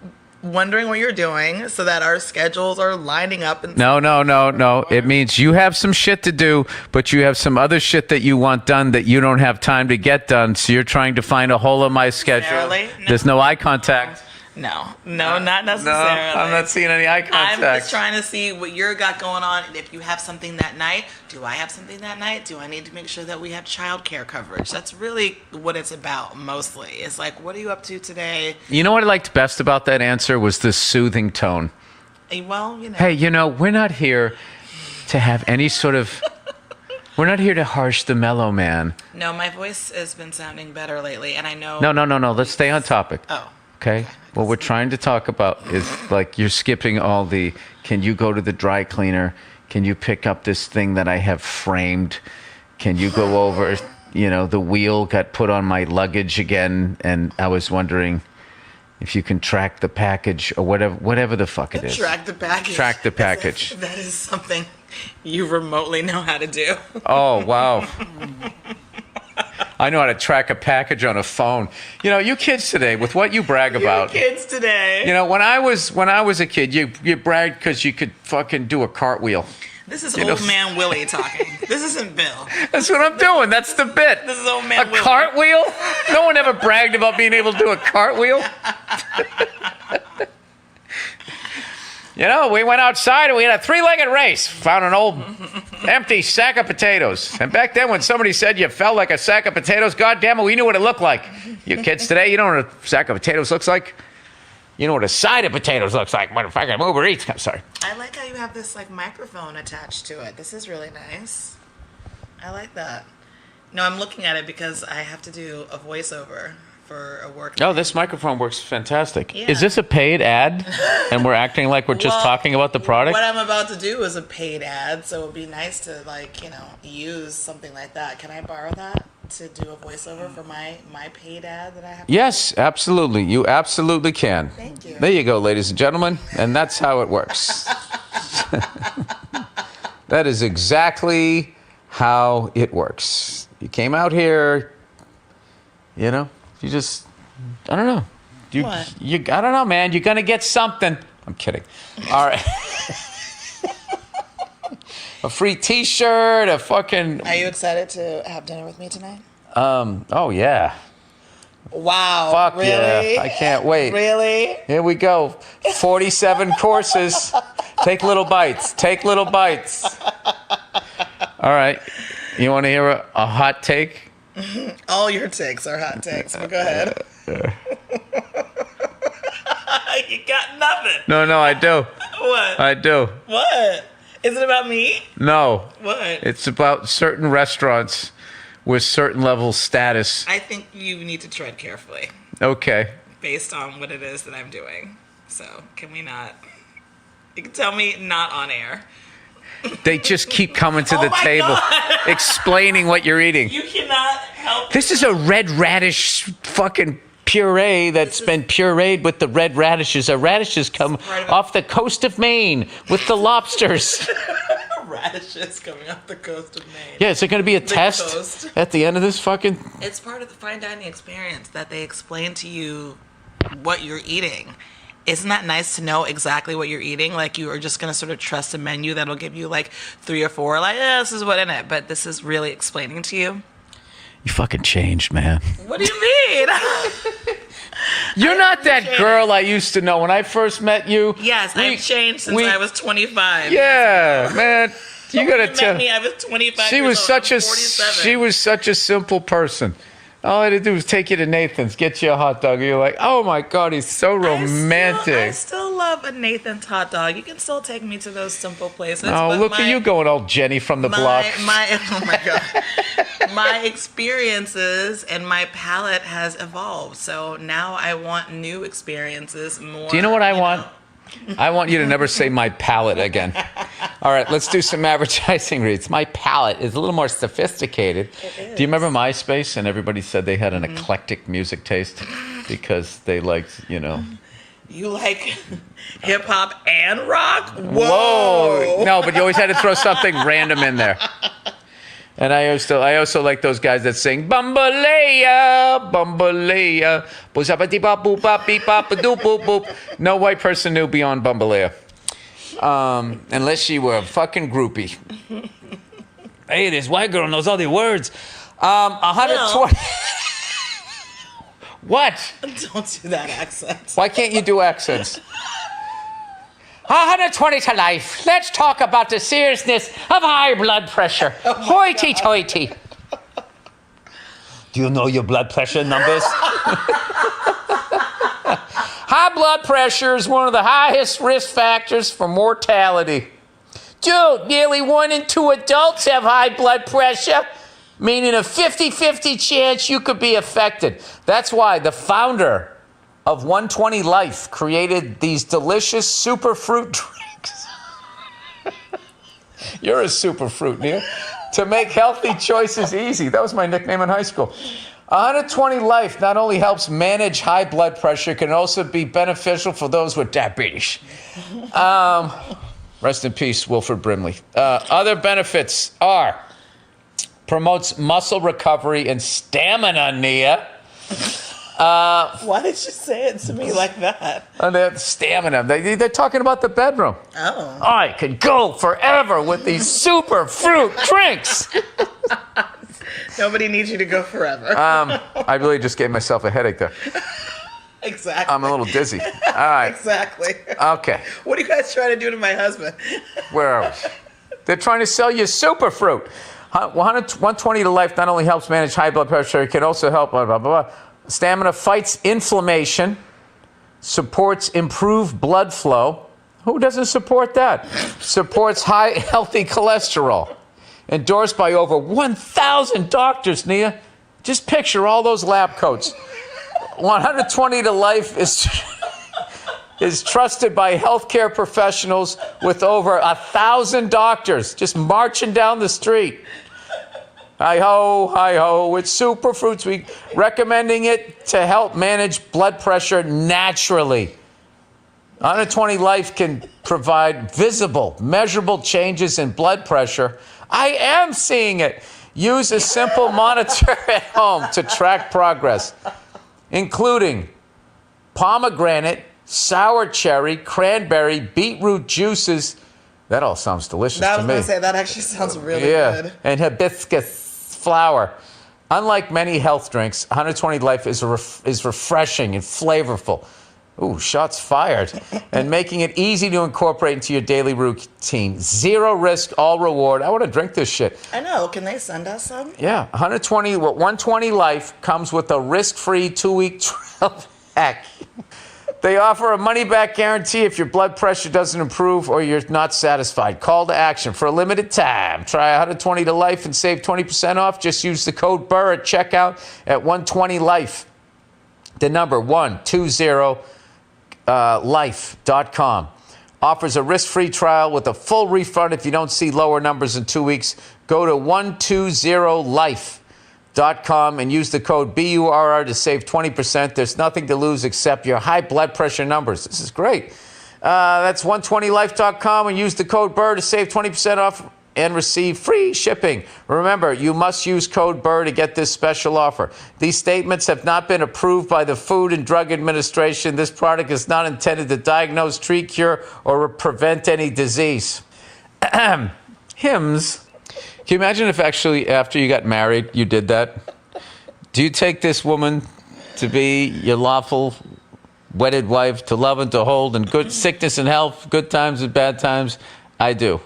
Speaker 2: wondering what you're doing so that our schedules are lining up.
Speaker 1: No. It means you have some shit to do, but you have some other shit that you want done that you don't have time to get done. So you're trying to find a hole in my schedule. No. There's no eye contact.
Speaker 2: No, not necessarily.
Speaker 1: No, I'm not seeing any eye contact.
Speaker 2: I'm just trying to see what you're got going on. If you have something that night, do I have something that night? Do I need to make sure that we have childcare coverage? That's really what it's about mostly. It's like, what are you up to today?
Speaker 1: You know what I liked best about that answer was the soothing tone.
Speaker 2: Well,
Speaker 1: Hey, we're not here to have any sort of... We're not here to harsh the mellow man.
Speaker 2: No, my voice has been sounding better lately, and I know...
Speaker 1: No. Let's stay on topic.
Speaker 2: Oh.
Speaker 1: Okay. What we're trying to talk about is you're skipping all the, can you go to the dry cleaner? Can you pick up this thing that I have framed? Can you go over, the wheel got put on my luggage again, and I was wondering if you can track the package or whatever the fuck it is.
Speaker 2: Track the package.
Speaker 1: Track the package.
Speaker 2: That is something you remotely know how to do.
Speaker 1: Oh, wow. I know how to track a package on a phone. You kids today, with what you brag about.
Speaker 2: You kids today.
Speaker 1: When I was a kid, you bragged because you could fucking do a cartwheel.
Speaker 2: This is old man Willie talking. This isn't Bill.
Speaker 1: That's what I'm doing. That's the bit.
Speaker 2: This is old man Willie.
Speaker 1: A cartwheel? No one ever bragged about being able to do a cartwheel. We went outside and we had a 3-legged race. Found an old empty sack of potatoes. And back then when somebody said you felt like a sack of potatoes, goddamn it, we knew what it looked like. You kids today, you don't know what a sack of potatoes looks like. You know what a side of potatoes looks like. Motherfucking Uber Eats. I'm sorry.
Speaker 2: I like how you have this microphone attached to it. This is really nice. I like that. No, I'm looking at it because I have to do a voiceover for a work.
Speaker 1: Oh, this microphone works fantastic.
Speaker 2: Yeah.
Speaker 1: Is this a paid ad? And we're acting like we're just talking about the product?
Speaker 2: What I'm about to do is a paid ad, so it would be nice to use something like that. Can I borrow that to do a voiceover for my paid ad that I have?
Speaker 1: Yes, absolutely. You absolutely can.
Speaker 2: Thank you.
Speaker 1: There you go, ladies and gentlemen. And that's how it works. That is exactly how it works. You came out here, you just, I don't know.
Speaker 2: What?
Speaker 1: I don't know, man. You're going to get something. I'm kidding. All right. A free T-shirt, a fucking...
Speaker 2: Are you excited to have dinner with me tonight?
Speaker 1: Oh, yeah.
Speaker 2: Wow.
Speaker 1: Fuck
Speaker 2: really?
Speaker 1: yeah. I can't wait.
Speaker 2: Really?
Speaker 1: Here we go. 47 courses. Take little bites. All right. You want to hear a hot take?
Speaker 2: All your takes are hot takes, but go ahead. You got nothing.
Speaker 1: No, I do.
Speaker 2: What?
Speaker 1: I do.
Speaker 2: What? Is it about me?
Speaker 1: No.
Speaker 2: What?
Speaker 1: It's about certain restaurants with certain level of status.
Speaker 2: I think you need to tread carefully
Speaker 1: Okay.
Speaker 2: based on what it is that I'm doing. So, can we not? You can tell me not on air.
Speaker 1: They just keep coming to the
Speaker 2: my
Speaker 1: table,
Speaker 2: God.
Speaker 1: explaining what you're eating.
Speaker 2: You cannot help.
Speaker 1: This is a red radish fucking puree that's been pureed with the red radishes. The radishes come off the coast of Maine with the lobsters.
Speaker 2: Radishes coming off the coast of Maine.
Speaker 1: Yeah, is there going to be a
Speaker 2: The
Speaker 1: test
Speaker 2: coast.
Speaker 1: at the end of this fucking...
Speaker 2: It's part of the fine dining experience that they explain to you what you're eating. Isn't that nice to know exactly what you're eating? Like, you are just going to sort of trust a menu that'll give you like 3 or 4, like, yeah, this is what in it. But this is really explaining to you.
Speaker 1: You fucking changed, man.
Speaker 2: What do you mean?
Speaker 1: You're not that girl I used to know when I first met you.
Speaker 2: Yes, I've changed since I was 25.
Speaker 1: Yeah, man. You gotta
Speaker 2: When you
Speaker 1: tell
Speaker 2: met me, I was 25
Speaker 1: She
Speaker 2: years
Speaker 1: was
Speaker 2: old.
Speaker 1: such
Speaker 2: I'm
Speaker 1: a
Speaker 2: 47.
Speaker 1: she was such a simple person. All I had to do was take you to Nathan's, get you a hot dog, and you're like, oh my God, he's so romantic.
Speaker 2: I still love a Nathan's hot dog. You can still take me to those simple places.
Speaker 1: Oh,
Speaker 2: but
Speaker 1: look at you going all Jenny from the block.
Speaker 2: Oh my God. My experiences and my palate has evolved. So now I want new experiences more.
Speaker 1: Do you know what I want? I want you to never say my palate again. All right, let's do some advertising reads. My palate is a little more sophisticated. Do you remember MySpace and everybody said they had an eclectic music taste because they liked, you know.
Speaker 2: You like hip hop and rock?
Speaker 1: Whoa! No, but you always had to throw something random in there. And I also like those guys that sing Bambalea, Bambalea, boop. No white person knew beyond Bambalea, unless she were a fucking groupie. Hey, this white girl knows all the words. 120. What?
Speaker 2: Don't do that accent.
Speaker 1: Why can't you do accents? 120 to life. Let's talk about the seriousness of high blood pressure. Hoity-toity. Do you know your blood pressure numbers? High blood pressure is one of the highest risk factors for mortality. Dude, nearly 1 in 2 adults have high blood pressure, meaning a 50-50 chance you could be affected. That's why the founder of 120 Life created these delicious super fruit drinks. You're a super fruit, Neil. To make healthy choices easy. That was my nickname in high school. 120 Life not only helps manage high blood pressure, it can also be beneficial for those with diabetes. Rest in peace, Wilford Brimley. Other benefits are promotes muscle recovery and stamina, Nia.
Speaker 2: Why did you say it to me like that?
Speaker 1: And they have stamina. They're talking about the bedroom.
Speaker 2: Oh.
Speaker 1: I could go forever with these super fruit drinks.
Speaker 2: Nobody needs you to go forever.
Speaker 1: I really just gave myself a headache there.
Speaker 2: Exactly.
Speaker 1: I'm a little dizzy. All right.
Speaker 2: Exactly.
Speaker 1: Okay.
Speaker 2: What are you guys trying to do to my husband?
Speaker 1: Where are we? They're trying to sell you super fruit. 120 to life not only helps manage high blood pressure, it can also help blah, blah, blah, blah. Stamina fights inflammation, supports improved blood flow. Who doesn't support that? Supports high healthy cholesterol. Endorsed by over 1,000 doctors, Nia. Just picture all those lab coats. 120 to life is trusted by healthcare professionals with over 1,000 doctors just marching down the street. Hi-ho, it's super fruits week. Recommending it to help manage blood pressure naturally. 120 Life can provide visible, measurable changes in blood pressure. I am seeing it. Use a simple monitor at home to track progress, including pomegranate, sour cherry, cranberry, beetroot juices. That all sounds delicious to me.
Speaker 2: I was going to say, that actually sounds really good.
Speaker 1: And hibiscus flower. Unlike many health drinks, 120 Life is refreshing and flavorful. Ooh, shots fired. And making it easy to incorporate into your daily routine. 0 risk, all reward. I want to drink this shit.
Speaker 2: I know. Can they send us some?
Speaker 1: Yeah, 120 Life comes with a risk-free 2-week trial pack. They offer a money-back guarantee if your blood pressure doesn't improve or you're not satisfied. Call to action for a limited time. Try 120 to Life and save 20% off. Just use the code Burr at checkout at 120 Life. The number 120life.com. Offers a risk-free trial with a full refund if you don't see lower numbers in 2 weeks. Go to 120life.com and use the code BURR to save 20%. There's nothing to lose except your high blood pressure numbers. This is great. That's 120life.com and use the code Burr to save 20% off and receive free shipping. Remember, you must use code Burr to get this special offer. These statements have not been approved by the Food and Drug Administration. This product is not intended to diagnose, treat, cure, or prevent any disease. Hims. Can you imagine if actually after you got married, you did that? Do you take this woman to be your lawful wedded wife, to love and to hold in good sickness and health, good times and bad times? I do.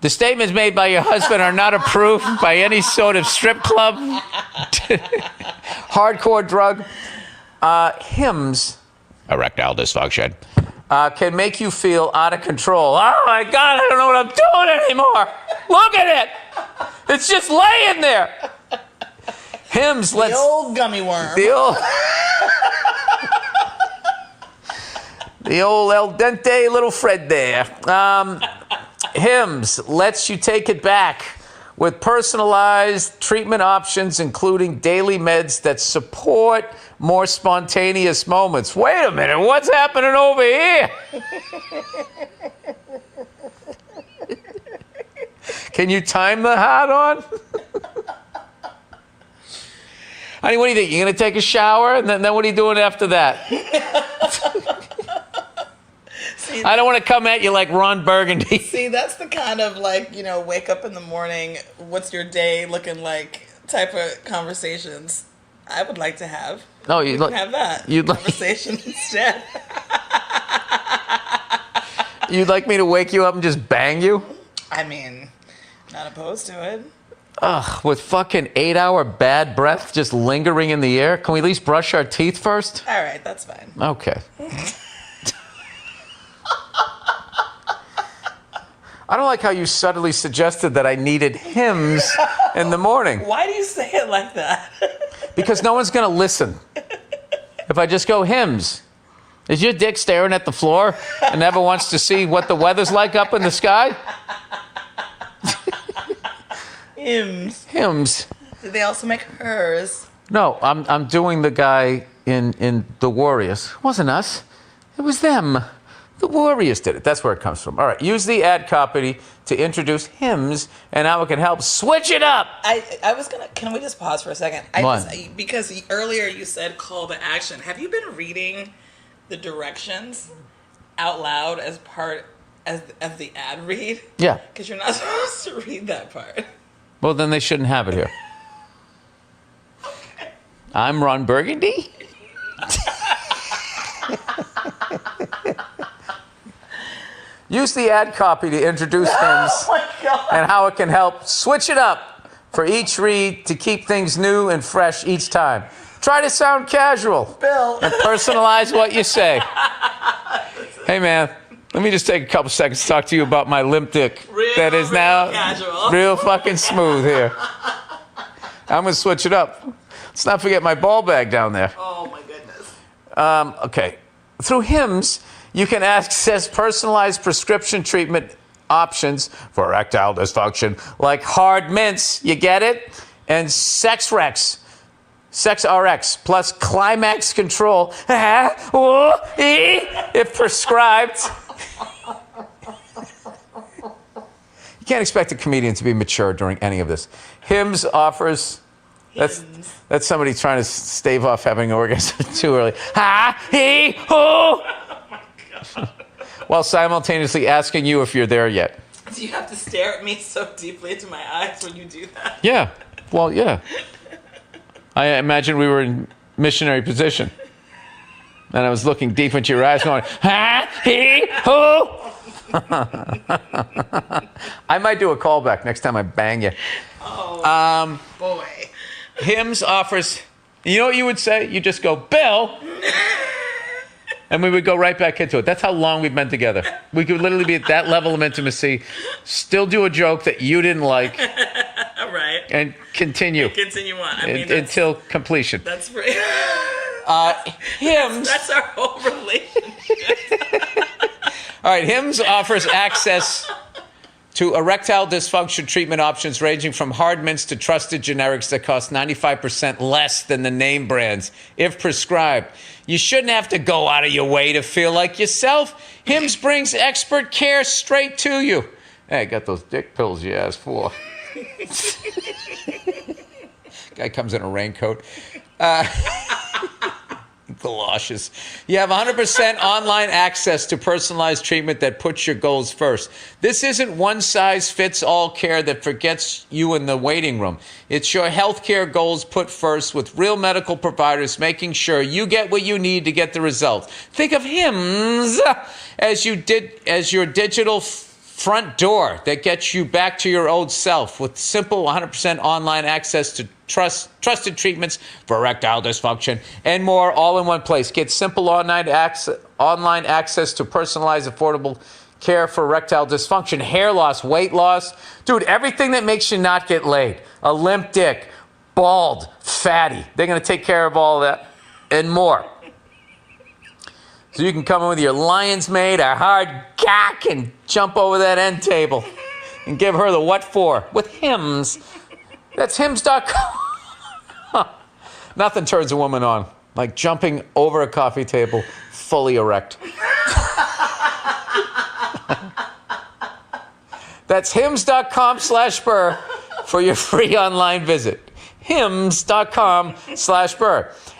Speaker 1: The statements made by your husband are not approved by any sort of strip club, hardcore drug. Hims, erectile dysfunction, can make you feel out of control. Oh my God, I don't know what I'm doing anymore. Look at it. It's just laying there. Hims,
Speaker 2: The old gummy worm.
Speaker 1: The old El Dente little Fred there. Hims lets you take it back with personalized treatment options, including daily meds that support more spontaneous moments. Wait a minute, what's happening over here? Can you time the hat on? Honey, what do you think? You're going to take a shower? And then what are you doing after that?
Speaker 2: See,
Speaker 1: I don't want to come at you like Ron Burgundy.
Speaker 2: See, that's the kind of wake up in the morning, what's your day looking like type of conversations I would like to have.
Speaker 1: No, you'd
Speaker 2: can have that conversation instead.
Speaker 1: You'd like me to wake you up and just bang you?
Speaker 2: I mean, not opposed to it.
Speaker 1: Ugh, with fucking 8-hour bad breath just lingering in the air? Can we at least brush our teeth first?
Speaker 2: All right, that's fine.
Speaker 1: Okay. I don't like how you subtly suggested that I needed Hims in the morning.
Speaker 2: Why do you say it like that?
Speaker 1: Because no one's going to listen. If I just go Hims, is your dick staring at the floor and never wants to see what the weather's like up in the sky?
Speaker 2: Hims.
Speaker 1: Hims.
Speaker 2: Did they also make hers?
Speaker 1: No, I'm doing the guy in The Warriors. It wasn't us. It was them. The Warriors did it. That's where it comes from. All right. Use the ad copy to introduce Hims and how it can help switch it up.
Speaker 2: I was going to... Can we just pause for a second? Because earlier you said call to action. Have you been reading the directions out loud as part of the ad read?
Speaker 1: Yeah.
Speaker 2: Because you're not supposed to read that part.
Speaker 1: Well, then they shouldn't have it here. I'm Ron Burgundy. Use the ad copy to introduce Hims and how it can help switch it up for each read to keep things new and fresh each time. Try to sound casual,
Speaker 2: Bill,
Speaker 1: and personalize what you say. Hey, man, let me just take a couple seconds to talk to you about my limp dick that is now
Speaker 2: casual.
Speaker 1: real fucking smooth here. I'm going to switch it up. Let's not forget my ball bag down there.
Speaker 2: Oh, my goodness.
Speaker 1: Okay. Through Hims, you can access personalized prescription treatment options for erectile dysfunction, like hard mints, you get it? And SexRx, plus climax control, if prescribed. You can't expect a comedian to be mature during any of this. Hims offers... That's somebody trying to stave off having an orgasm too early. While simultaneously asking you if you're there yet.
Speaker 2: Do you have to stare at me so deeply into my eyes when you do that?
Speaker 1: Yeah. Well, yeah. I imagine we were in missionary position. And I was looking deep into your eyes going, huh? He? Who? I might do a callback next time I bang you.
Speaker 2: Oh, boy.
Speaker 1: Hims offers, you know what you would say? You just go, Bill. And we would go right back into it. That's how long we've been together. We could literally be at that level of intimacy, still do a joke that you didn't like.
Speaker 2: Right.
Speaker 1: And continue.
Speaker 2: Continue on. I mean,
Speaker 1: until completion.
Speaker 2: That's pretty.
Speaker 1: Hims.
Speaker 2: That's our whole relationship.
Speaker 1: All right, Hims offers access to erectile dysfunction treatment options ranging from hard mints to trusted generics that cost 95% less than the name brands, if prescribed. You shouldn't have to go out of your way to feel like yourself. Hims brings expert care straight to you. Hey, I got those dick pills you asked for. Guy comes in a raincoat. Galoshes. You have 100% online access to personalized treatment that puts your goals first. This isn't one-size-fits-all care that forgets you in the waiting room. It's your healthcare goals put first with real medical providers making sure you get what you need to get the results. Think of Hims as your digital front door that gets you back to your old self with simple 100% online access to trusted treatments for erectile dysfunction and more, all in one place. Get simple online access to personalized, affordable care for erectile dysfunction, hair loss, weight loss. Dude, everything that makes you not get laid. A limp dick, bald, fatty. They're going to take care of all that and more. So you can come in with your lion's mane, a hard cock, and jump over that end table and give her the what for with Hims. That's Hims.com. Nothing turns a woman on like jumping over a coffee table fully erect. That's Hims.com/Burr for your free online visit. Hims.com/Burr.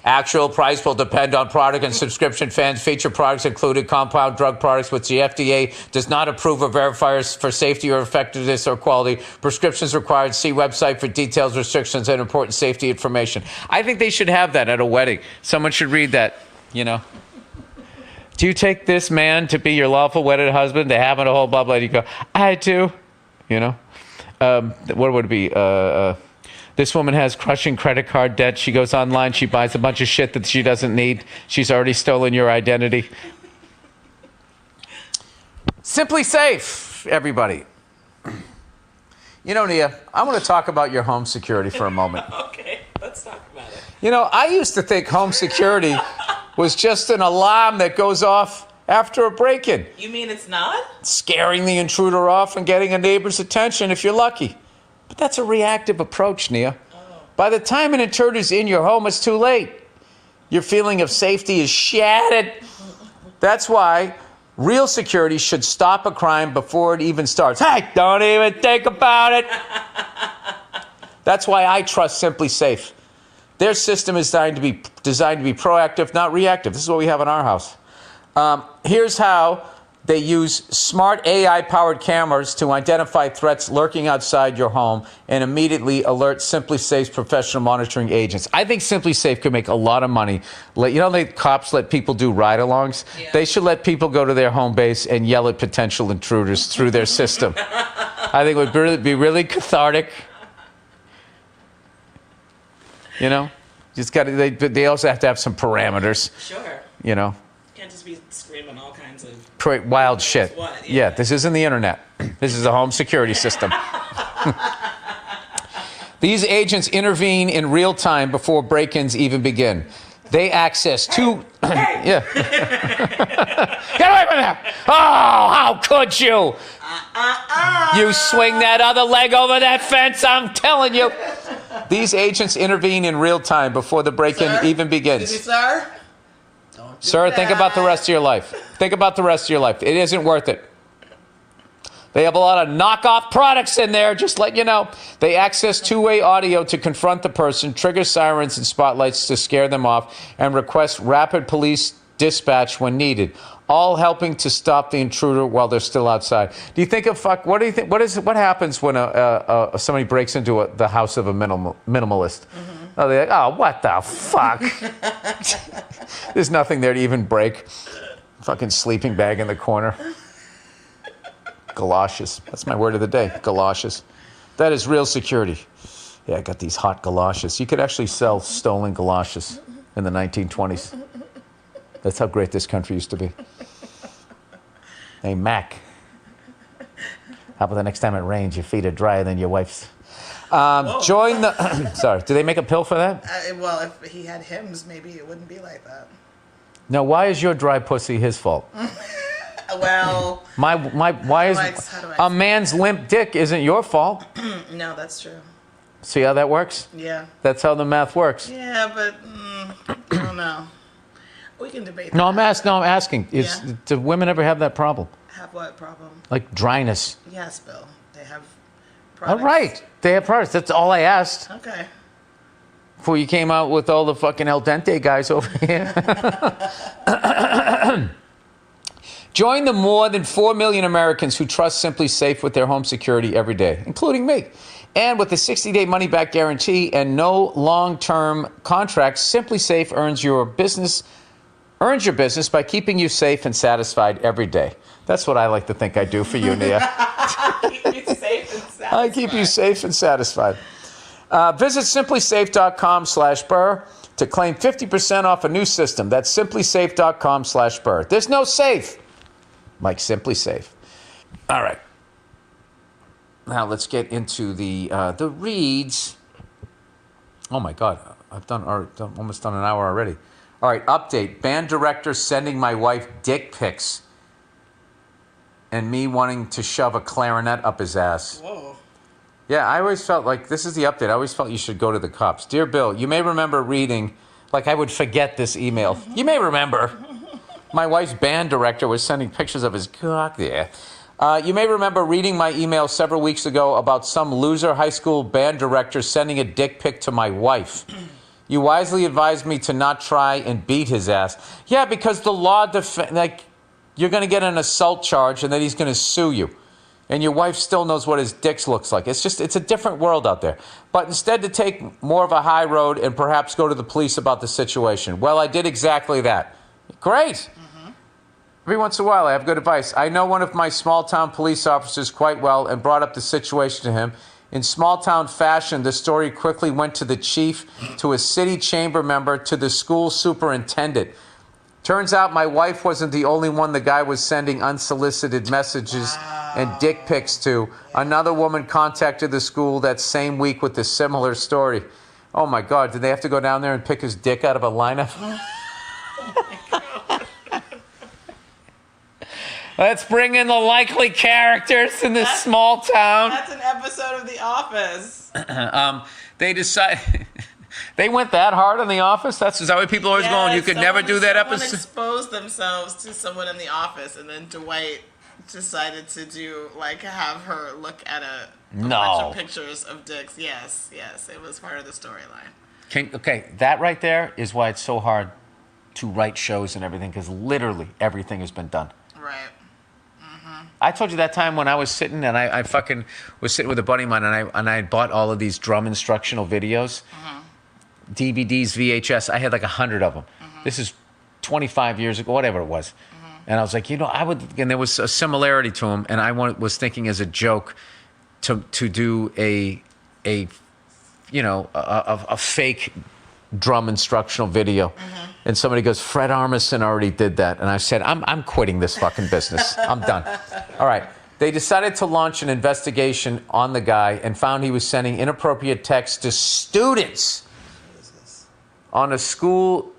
Speaker 1: Actual price will depend on product and subscription fans. Feature products included compound drug products which the FDA does not approve or verify for safety or effectiveness or quality. Prescriptions required. See website for details, restrictions, and important safety information. I think they should have that at a wedding. Someone should read that, you know. Do you take this man to be your lawful wedded husband? They have it a whole blah, blah. You go, I do. You know. What would it be? This woman has crushing credit card debt. She goes online. She buys a bunch of shit that she doesn't need. She's already stolen your identity. Simply Safe, everybody. You know, Nia, I want to talk about your home security for a moment.
Speaker 2: Okay, let's talk about it.
Speaker 1: You know, I used to think home security was just an alarm that goes off after a break-in.
Speaker 2: You mean it's not?
Speaker 1: Scaring the intruder off and getting a neighbor's attention if you're lucky. But that's a reactive approach, Nia. By the time an intruder's in your home, it's too late. Your feeling of safety is shattered. That's why real security should stop a crime before it even starts. Hey, don't even think about it. That's why I trust Simply Safe. Their system is designed to be proactive, not reactive. This is what we have in our house. Here's how. They use smart AI-powered cameras to identify threats lurking outside your home and immediately alert Simply Safe's professional monitoring agents. I think Simply Safe could make a lot of money. You know, the cops let people do ride-alongs? Yeah. They should let people go to their home base and yell at potential intruders through their system. I think it would be really cathartic. You know? Just got they also have to have some parameters.
Speaker 2: Sure.
Speaker 1: You know?
Speaker 2: Can't just be screaming all kinds of
Speaker 1: wild shit. Yeah, this isn't the internet. This is a home security system. These agents intervene in real time before break-ins even begin. They access two... Yeah. Get away from there! Oh, how could you? You swing that other leg over that fence, I'm telling you. These agents intervene in real time before the break-in even begins.
Speaker 2: Excuse me, sir?
Speaker 1: Sir, think about the rest of your life. Think about the rest of your life. It isn't worth it. They have a lot of knockoff products in there, just let you know. They access two-way audio to confront the person, trigger sirens and spotlights to scare them off, and request rapid police dispatch when needed, all helping to stop the intruder while they're still outside. Do you think what do you think? What happens when somebody breaks into the house of a minimalist? Mm-hmm. Oh, they're like, oh, what the fuck? There's nothing there to even break. Fucking sleeping bag in the corner. Galoshes. That's my word of the day. Galoshes. That is real security. Yeah, I got these hot galoshes. You could actually sell stolen galoshes in the 1920s. That's how great this country used to be. Hey, Mac. How about the next time it rains, your feet are drier than your wife's? Join the... Sorry, do they make a pill for that?
Speaker 2: Well, if he had Hims, maybe it wouldn't be like that.
Speaker 1: No, why is your dry pussy his fault?
Speaker 2: Well...
Speaker 1: Why is... A man's limp dick isn't your fault.
Speaker 2: No, that's true.
Speaker 1: See how that works?
Speaker 2: Yeah.
Speaker 1: That's how the math works.
Speaker 2: Yeah, but I don't know. We can debate that.
Speaker 1: No, I'm asking. Do women ever have that problem?
Speaker 2: Have what problem?
Speaker 1: Like dryness.
Speaker 2: Yes, Bill. They have products.
Speaker 1: All right. They have products. That's all I asked.
Speaker 2: Okay.
Speaker 1: Before you came out with all the fucking El Dente guys over here. Join the more than 4 million Americans who trust Simply Safe with their home security every day, including me. And with a 60-day money-back guarantee and no long-term contracts, Simply Safe earns your business by keeping you safe and satisfied every day. That's what I like to think I do for you, Nia.
Speaker 2: Keep you safe and satisfied.
Speaker 1: I keep you safe and satisfied. Visit simplysafe.com/Burr to claim 50% off a new system. That's simplysafe.com/Burr. There's no safe like Simply Safe. All right. Now let's get into the reads. Oh my God, I've almost done an hour already. All right, update. Band director sending my wife dick pics and me wanting to shove a clarinet up his ass.
Speaker 2: Whoa.
Speaker 1: Yeah, I always felt like, this is the update, I always felt you should go to the cops. Dear Bill, you may remember reading, like I would forget this email. You may remember my wife's band director was sending pictures of his cock there. You may remember reading my email several weeks ago about some loser high school band director sending a dick pic to my wife. You wisely advised me to not try and beat his ass. Yeah, because the law, you're going to get an assault charge and then he's going to sue you. And your wife still knows what his dick looks like. It's a different world out there. But instead to take more of a high road and perhaps go to the police about the situation. Well, I did exactly that. Great. Every once in a while, I have good advice. I know one of my small-town police officers quite well and brought up the situation to him. In small-town fashion, the story quickly went to the chief, to a city chamber member, to the school superintendent. Turns out my wife wasn't the only one the guy was sending unsolicited messages and dick pics to. Another woman contacted the school that same week with a similar story. Oh, my God. Did they have to go down there and pick his dick out of a lineup? Let's bring in the likely characters in this small town.
Speaker 2: That's an episode of The Office.
Speaker 1: They decide... They went that hard on The Office? Is that what people are always going? You could never do that episode?
Speaker 2: Someone exposed themselves to someone in The Office, and then Dwight decided to have her look at a bunch of pictures of dicks. Yes, it was part of the storyline.
Speaker 1: Okay, that right there is why it's so hard to write shows and everything, because literally everything has been done.
Speaker 2: Right.
Speaker 1: I told you that time when I was sitting, and I fucking was sitting with a buddy of mine, and I had bought all of these drum instructional videos, DVDs, VHS. I had like 100 of them. This is 25 years ago, whatever it was. And I was like, I would, and there was a similarity to them, and I was thinking as a joke to do a fake drum instructional video. And somebody goes, Fred Armisen already did that. And I said, I'm quitting this fucking business. I'm done. All right. They decided to launch an investigation on the guy and found he was sending inappropriate texts to students on a school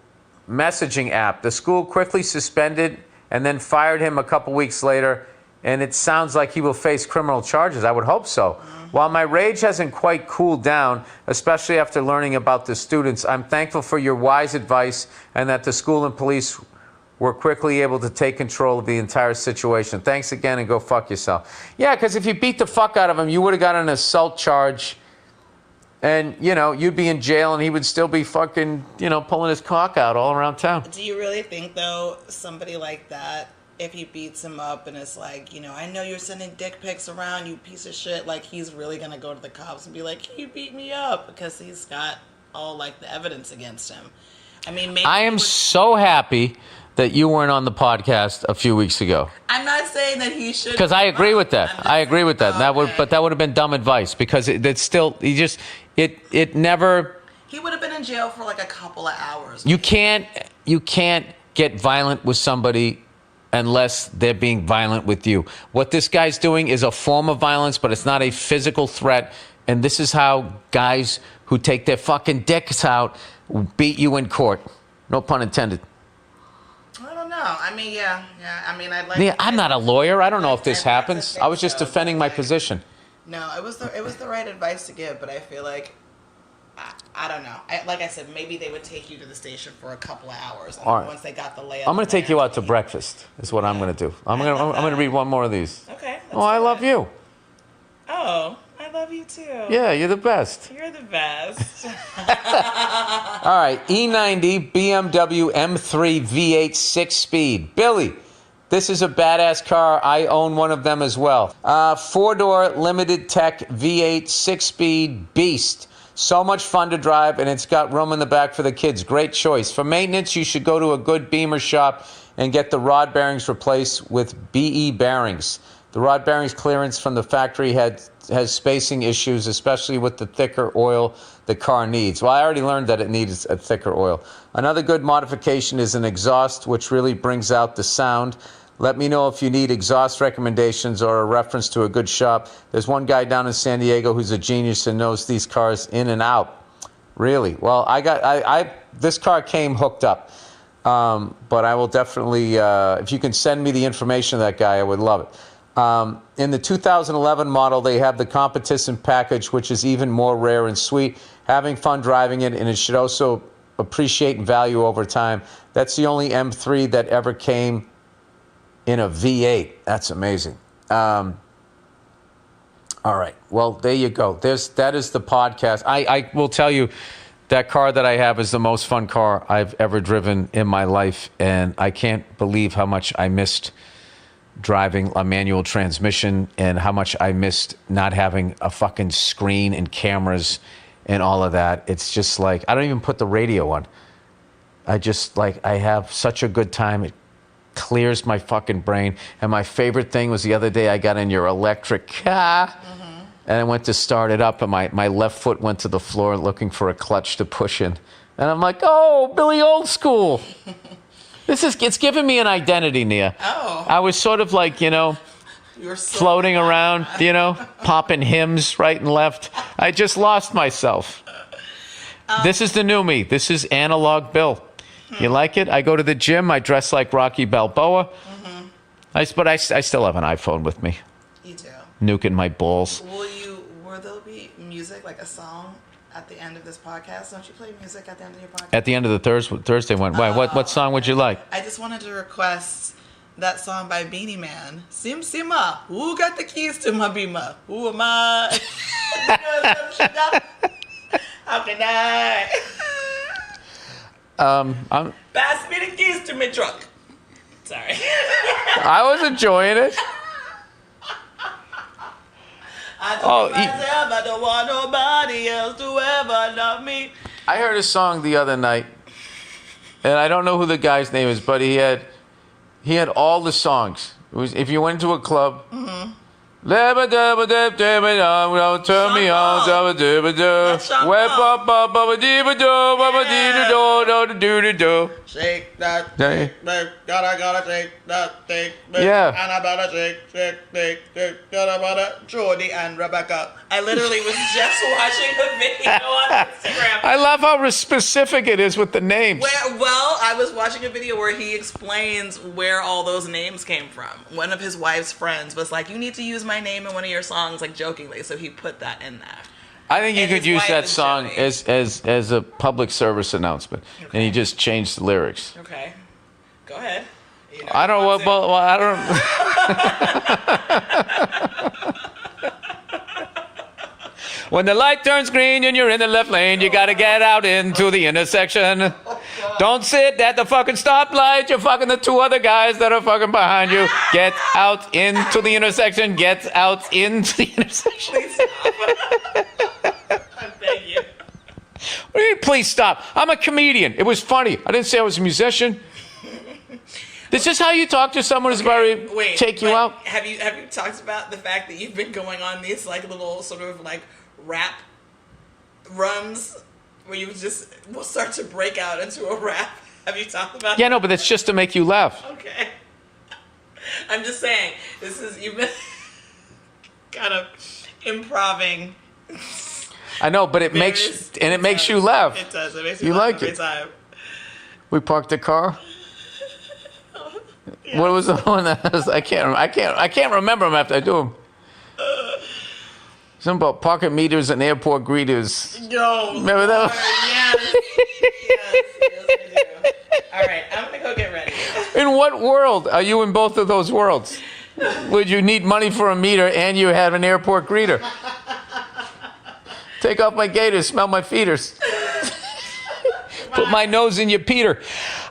Speaker 1: messaging app. The school quickly suspended and then fired him a couple weeks later. And it sounds like he will face criminal charges. I would hope so. While my rage hasn't quite cooled down, especially after learning about the students, I'm thankful for your wise advice and that the school and police were quickly able to take control of the entire situation. Thanks again, and go fuck yourself. Yeah, because if you beat the fuck out of him, you would have got an assault charge, and, you'd be in jail, and he would still be fucking, pulling his cock out all around town.
Speaker 2: Do you really think, though, somebody like that, if he beats him up and it's like, I know you're sending dick pics around, you piece of shit, like he's really going to go to the cops and be like, you beat me up because he's got all like the evidence against him. I mean, maybe
Speaker 1: I am so happy that you weren't on the podcast a few weeks ago.
Speaker 2: I'm not saying that he should.
Speaker 1: Because I agree with that. I agree with that.
Speaker 2: Okay.
Speaker 1: But that would have been dumb advice because it's still it never.
Speaker 2: He would have been in jail for like a couple of hours.
Speaker 1: You can't get violent with somebody unless they're being violent with you. What this guy's doing is a form of violence, but it's not a physical threat. And this is how guys who take their fucking dicks out beat you in court. No pun intended.
Speaker 2: I don't know. I mean, yeah. I mean, I'd like.
Speaker 1: Yeah, I'm not a lawyer. I don't know if this happens. I was just defending my position.
Speaker 2: No, it was the right advice to give, but I feel like I don't know. Like I said, maybe they would take you to the station for a couple of hours. And
Speaker 1: All right.
Speaker 2: Once they got the layout.
Speaker 1: I'm going to take you out to breakfast. Is what I'm going to do. I'm going to read one more of these.
Speaker 2: Okay.
Speaker 1: Oh, I love you.
Speaker 2: Oh, I love you too.
Speaker 1: Yeah, you're the best.
Speaker 2: You're the best.
Speaker 1: All right, E90 BMW M3 V8 6-speed. Billy, this is a badass car. I own one of them as well. 4-door limited tech V8 6-speed beast. So much fun to drive, and it's got room in the back for the kids. Great choice. For maintenance, you should go to a good Beamer shop and get the rod bearings replaced with BE bearings. The rod bearings clearance from the factory has spacing issues, especially with the thicker oil the car needs. Well, I already learned that it needs a thicker oil. Another good modification is an exhaust, which really brings out the sound. Let me know if you need exhaust recommendations or a reference to a good shop. There's one guy down in San Diego who's a genius and knows these cars in and out. Really? Well, this car came hooked up. But I will definitely, if you can send me the information of that guy, I would love it. In the 2011 model, they have the competition package, which is even more rare and sweet. Having fun driving it, and it should also appreciate and value over time. That's the only M3 that ever came in a V8. That's amazing. All right. Well, there you go. That is the podcast. I will tell you, that car that I have is the most fun car I've ever driven in my life, and I can't believe how much I missed driving a manual transmission and how much I missed not having a fucking screen and cameras and all of that. It's just like, I don't even put the radio on. I have such a good time. It clears my fucking brain. And my favorite thing was the other day I got in your electric car and I went to start it up and my left foot went to the floor looking for a clutch to push in. And I'm like, oh, Billy Old School. It's giving me an identity, Nia.
Speaker 2: Oh.
Speaker 1: I was sort of like, floating around, popping hymns right and left. I just lost myself. This is the new me. This is analog Bill. You like it? I go to the gym. I dress like Rocky Balboa. But I still have an iPhone with me.
Speaker 2: You do.
Speaker 1: Nuking my balls.
Speaker 2: Will there be music, like a song, at the end of this podcast? Don't you play music at the end of your podcast?
Speaker 1: At the end of the Thursday one. Why? What song would you like?
Speaker 2: I just wanted to request that song by Beanie Man. Sim Sima, who got the keys to my Beamer? Who am I? How can I? Pass me the keys to my truck. Sorry.
Speaker 1: I was enjoying it.
Speaker 2: I told myself I don't want nobody else to ever love me.
Speaker 1: I heard a song the other night, and I don't know who the guy's name is, but he had all the songs. It was, if you went to a club, turn me on,
Speaker 2: shake that, gotta shake that thing.
Speaker 1: Yeah.
Speaker 2: And I better shake, gotta Jordy and Rebecca. I literally was just watching a video on Instagram.
Speaker 1: I love how specific it is with the names.
Speaker 2: I was watching a video where he explains where all those names came from. One of his wife's friends was like, you need to use my name in one of your songs, like jokingly, so he put that in there.
Speaker 1: I think you
Speaker 2: And
Speaker 1: could
Speaker 2: his
Speaker 1: use
Speaker 2: wife
Speaker 1: that
Speaker 2: is
Speaker 1: song
Speaker 2: Jody.
Speaker 1: as a public service announcement, and he just changed the lyrics.
Speaker 2: Okay, go ahead.
Speaker 1: I don't know what. I don't. When the light turns green and you're in the left lane, you gotta get out into the intersection. Don't sit at the fucking stoplight. You're fucking the two other guys that are fucking behind you. Get out into the intersection. Get out into the intersection.
Speaker 2: Please stop. I beg you.
Speaker 1: What do you mean, please stop? I'm a comedian. It was funny. I didn't say I was a musician. This is how you talk to someone who's about to take you out?
Speaker 2: Have you talked about the fact that you've been going on these like little sort of like rap runs where you will start to break out into a rap? Have you talked about
Speaker 1: Yeah, no, but it's just to make you laugh.
Speaker 2: Okay. I'm just saying, you've been kind of improving.
Speaker 1: I know, but it makes you laugh.
Speaker 2: It does. It makes
Speaker 1: you
Speaker 2: laugh
Speaker 1: like
Speaker 2: every
Speaker 1: it.
Speaker 2: time.
Speaker 1: We parked the car. Yeah. What was the one that was? I can't remember them after I do them. Something about pocket meters and airport greeters.
Speaker 2: Yo,
Speaker 1: remember that?
Speaker 2: Yes, I do. All right, I'm gonna go get ready.
Speaker 1: In what world are you in both of those worlds? Would you need money for a meter and you have an airport greeter? Take off my gaiters, smell my feeders. Put my nose in your Peter.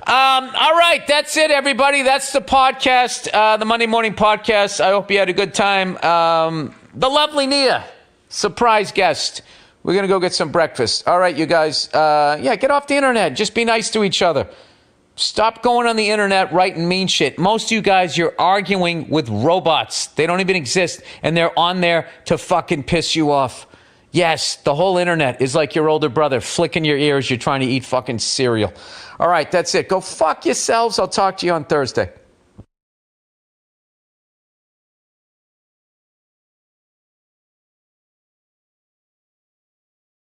Speaker 1: All right, that's it, everybody. That's the podcast, the Monday Morning Podcast. I hope you had a good time. The lovely Nia, surprise guest. We're going to go get some breakfast. All right, you guys. Get off the internet. Just be nice to each other. Stop going on the internet writing mean shit. Most of you guys, you're arguing with robots. They don't even exist, and they're on there to fucking piss you off. Yes, the whole internet is like your older brother flicking your ears. You're trying to eat fucking cereal. All right, that's it. Go fuck yourselves. I'll talk to you on Thursday.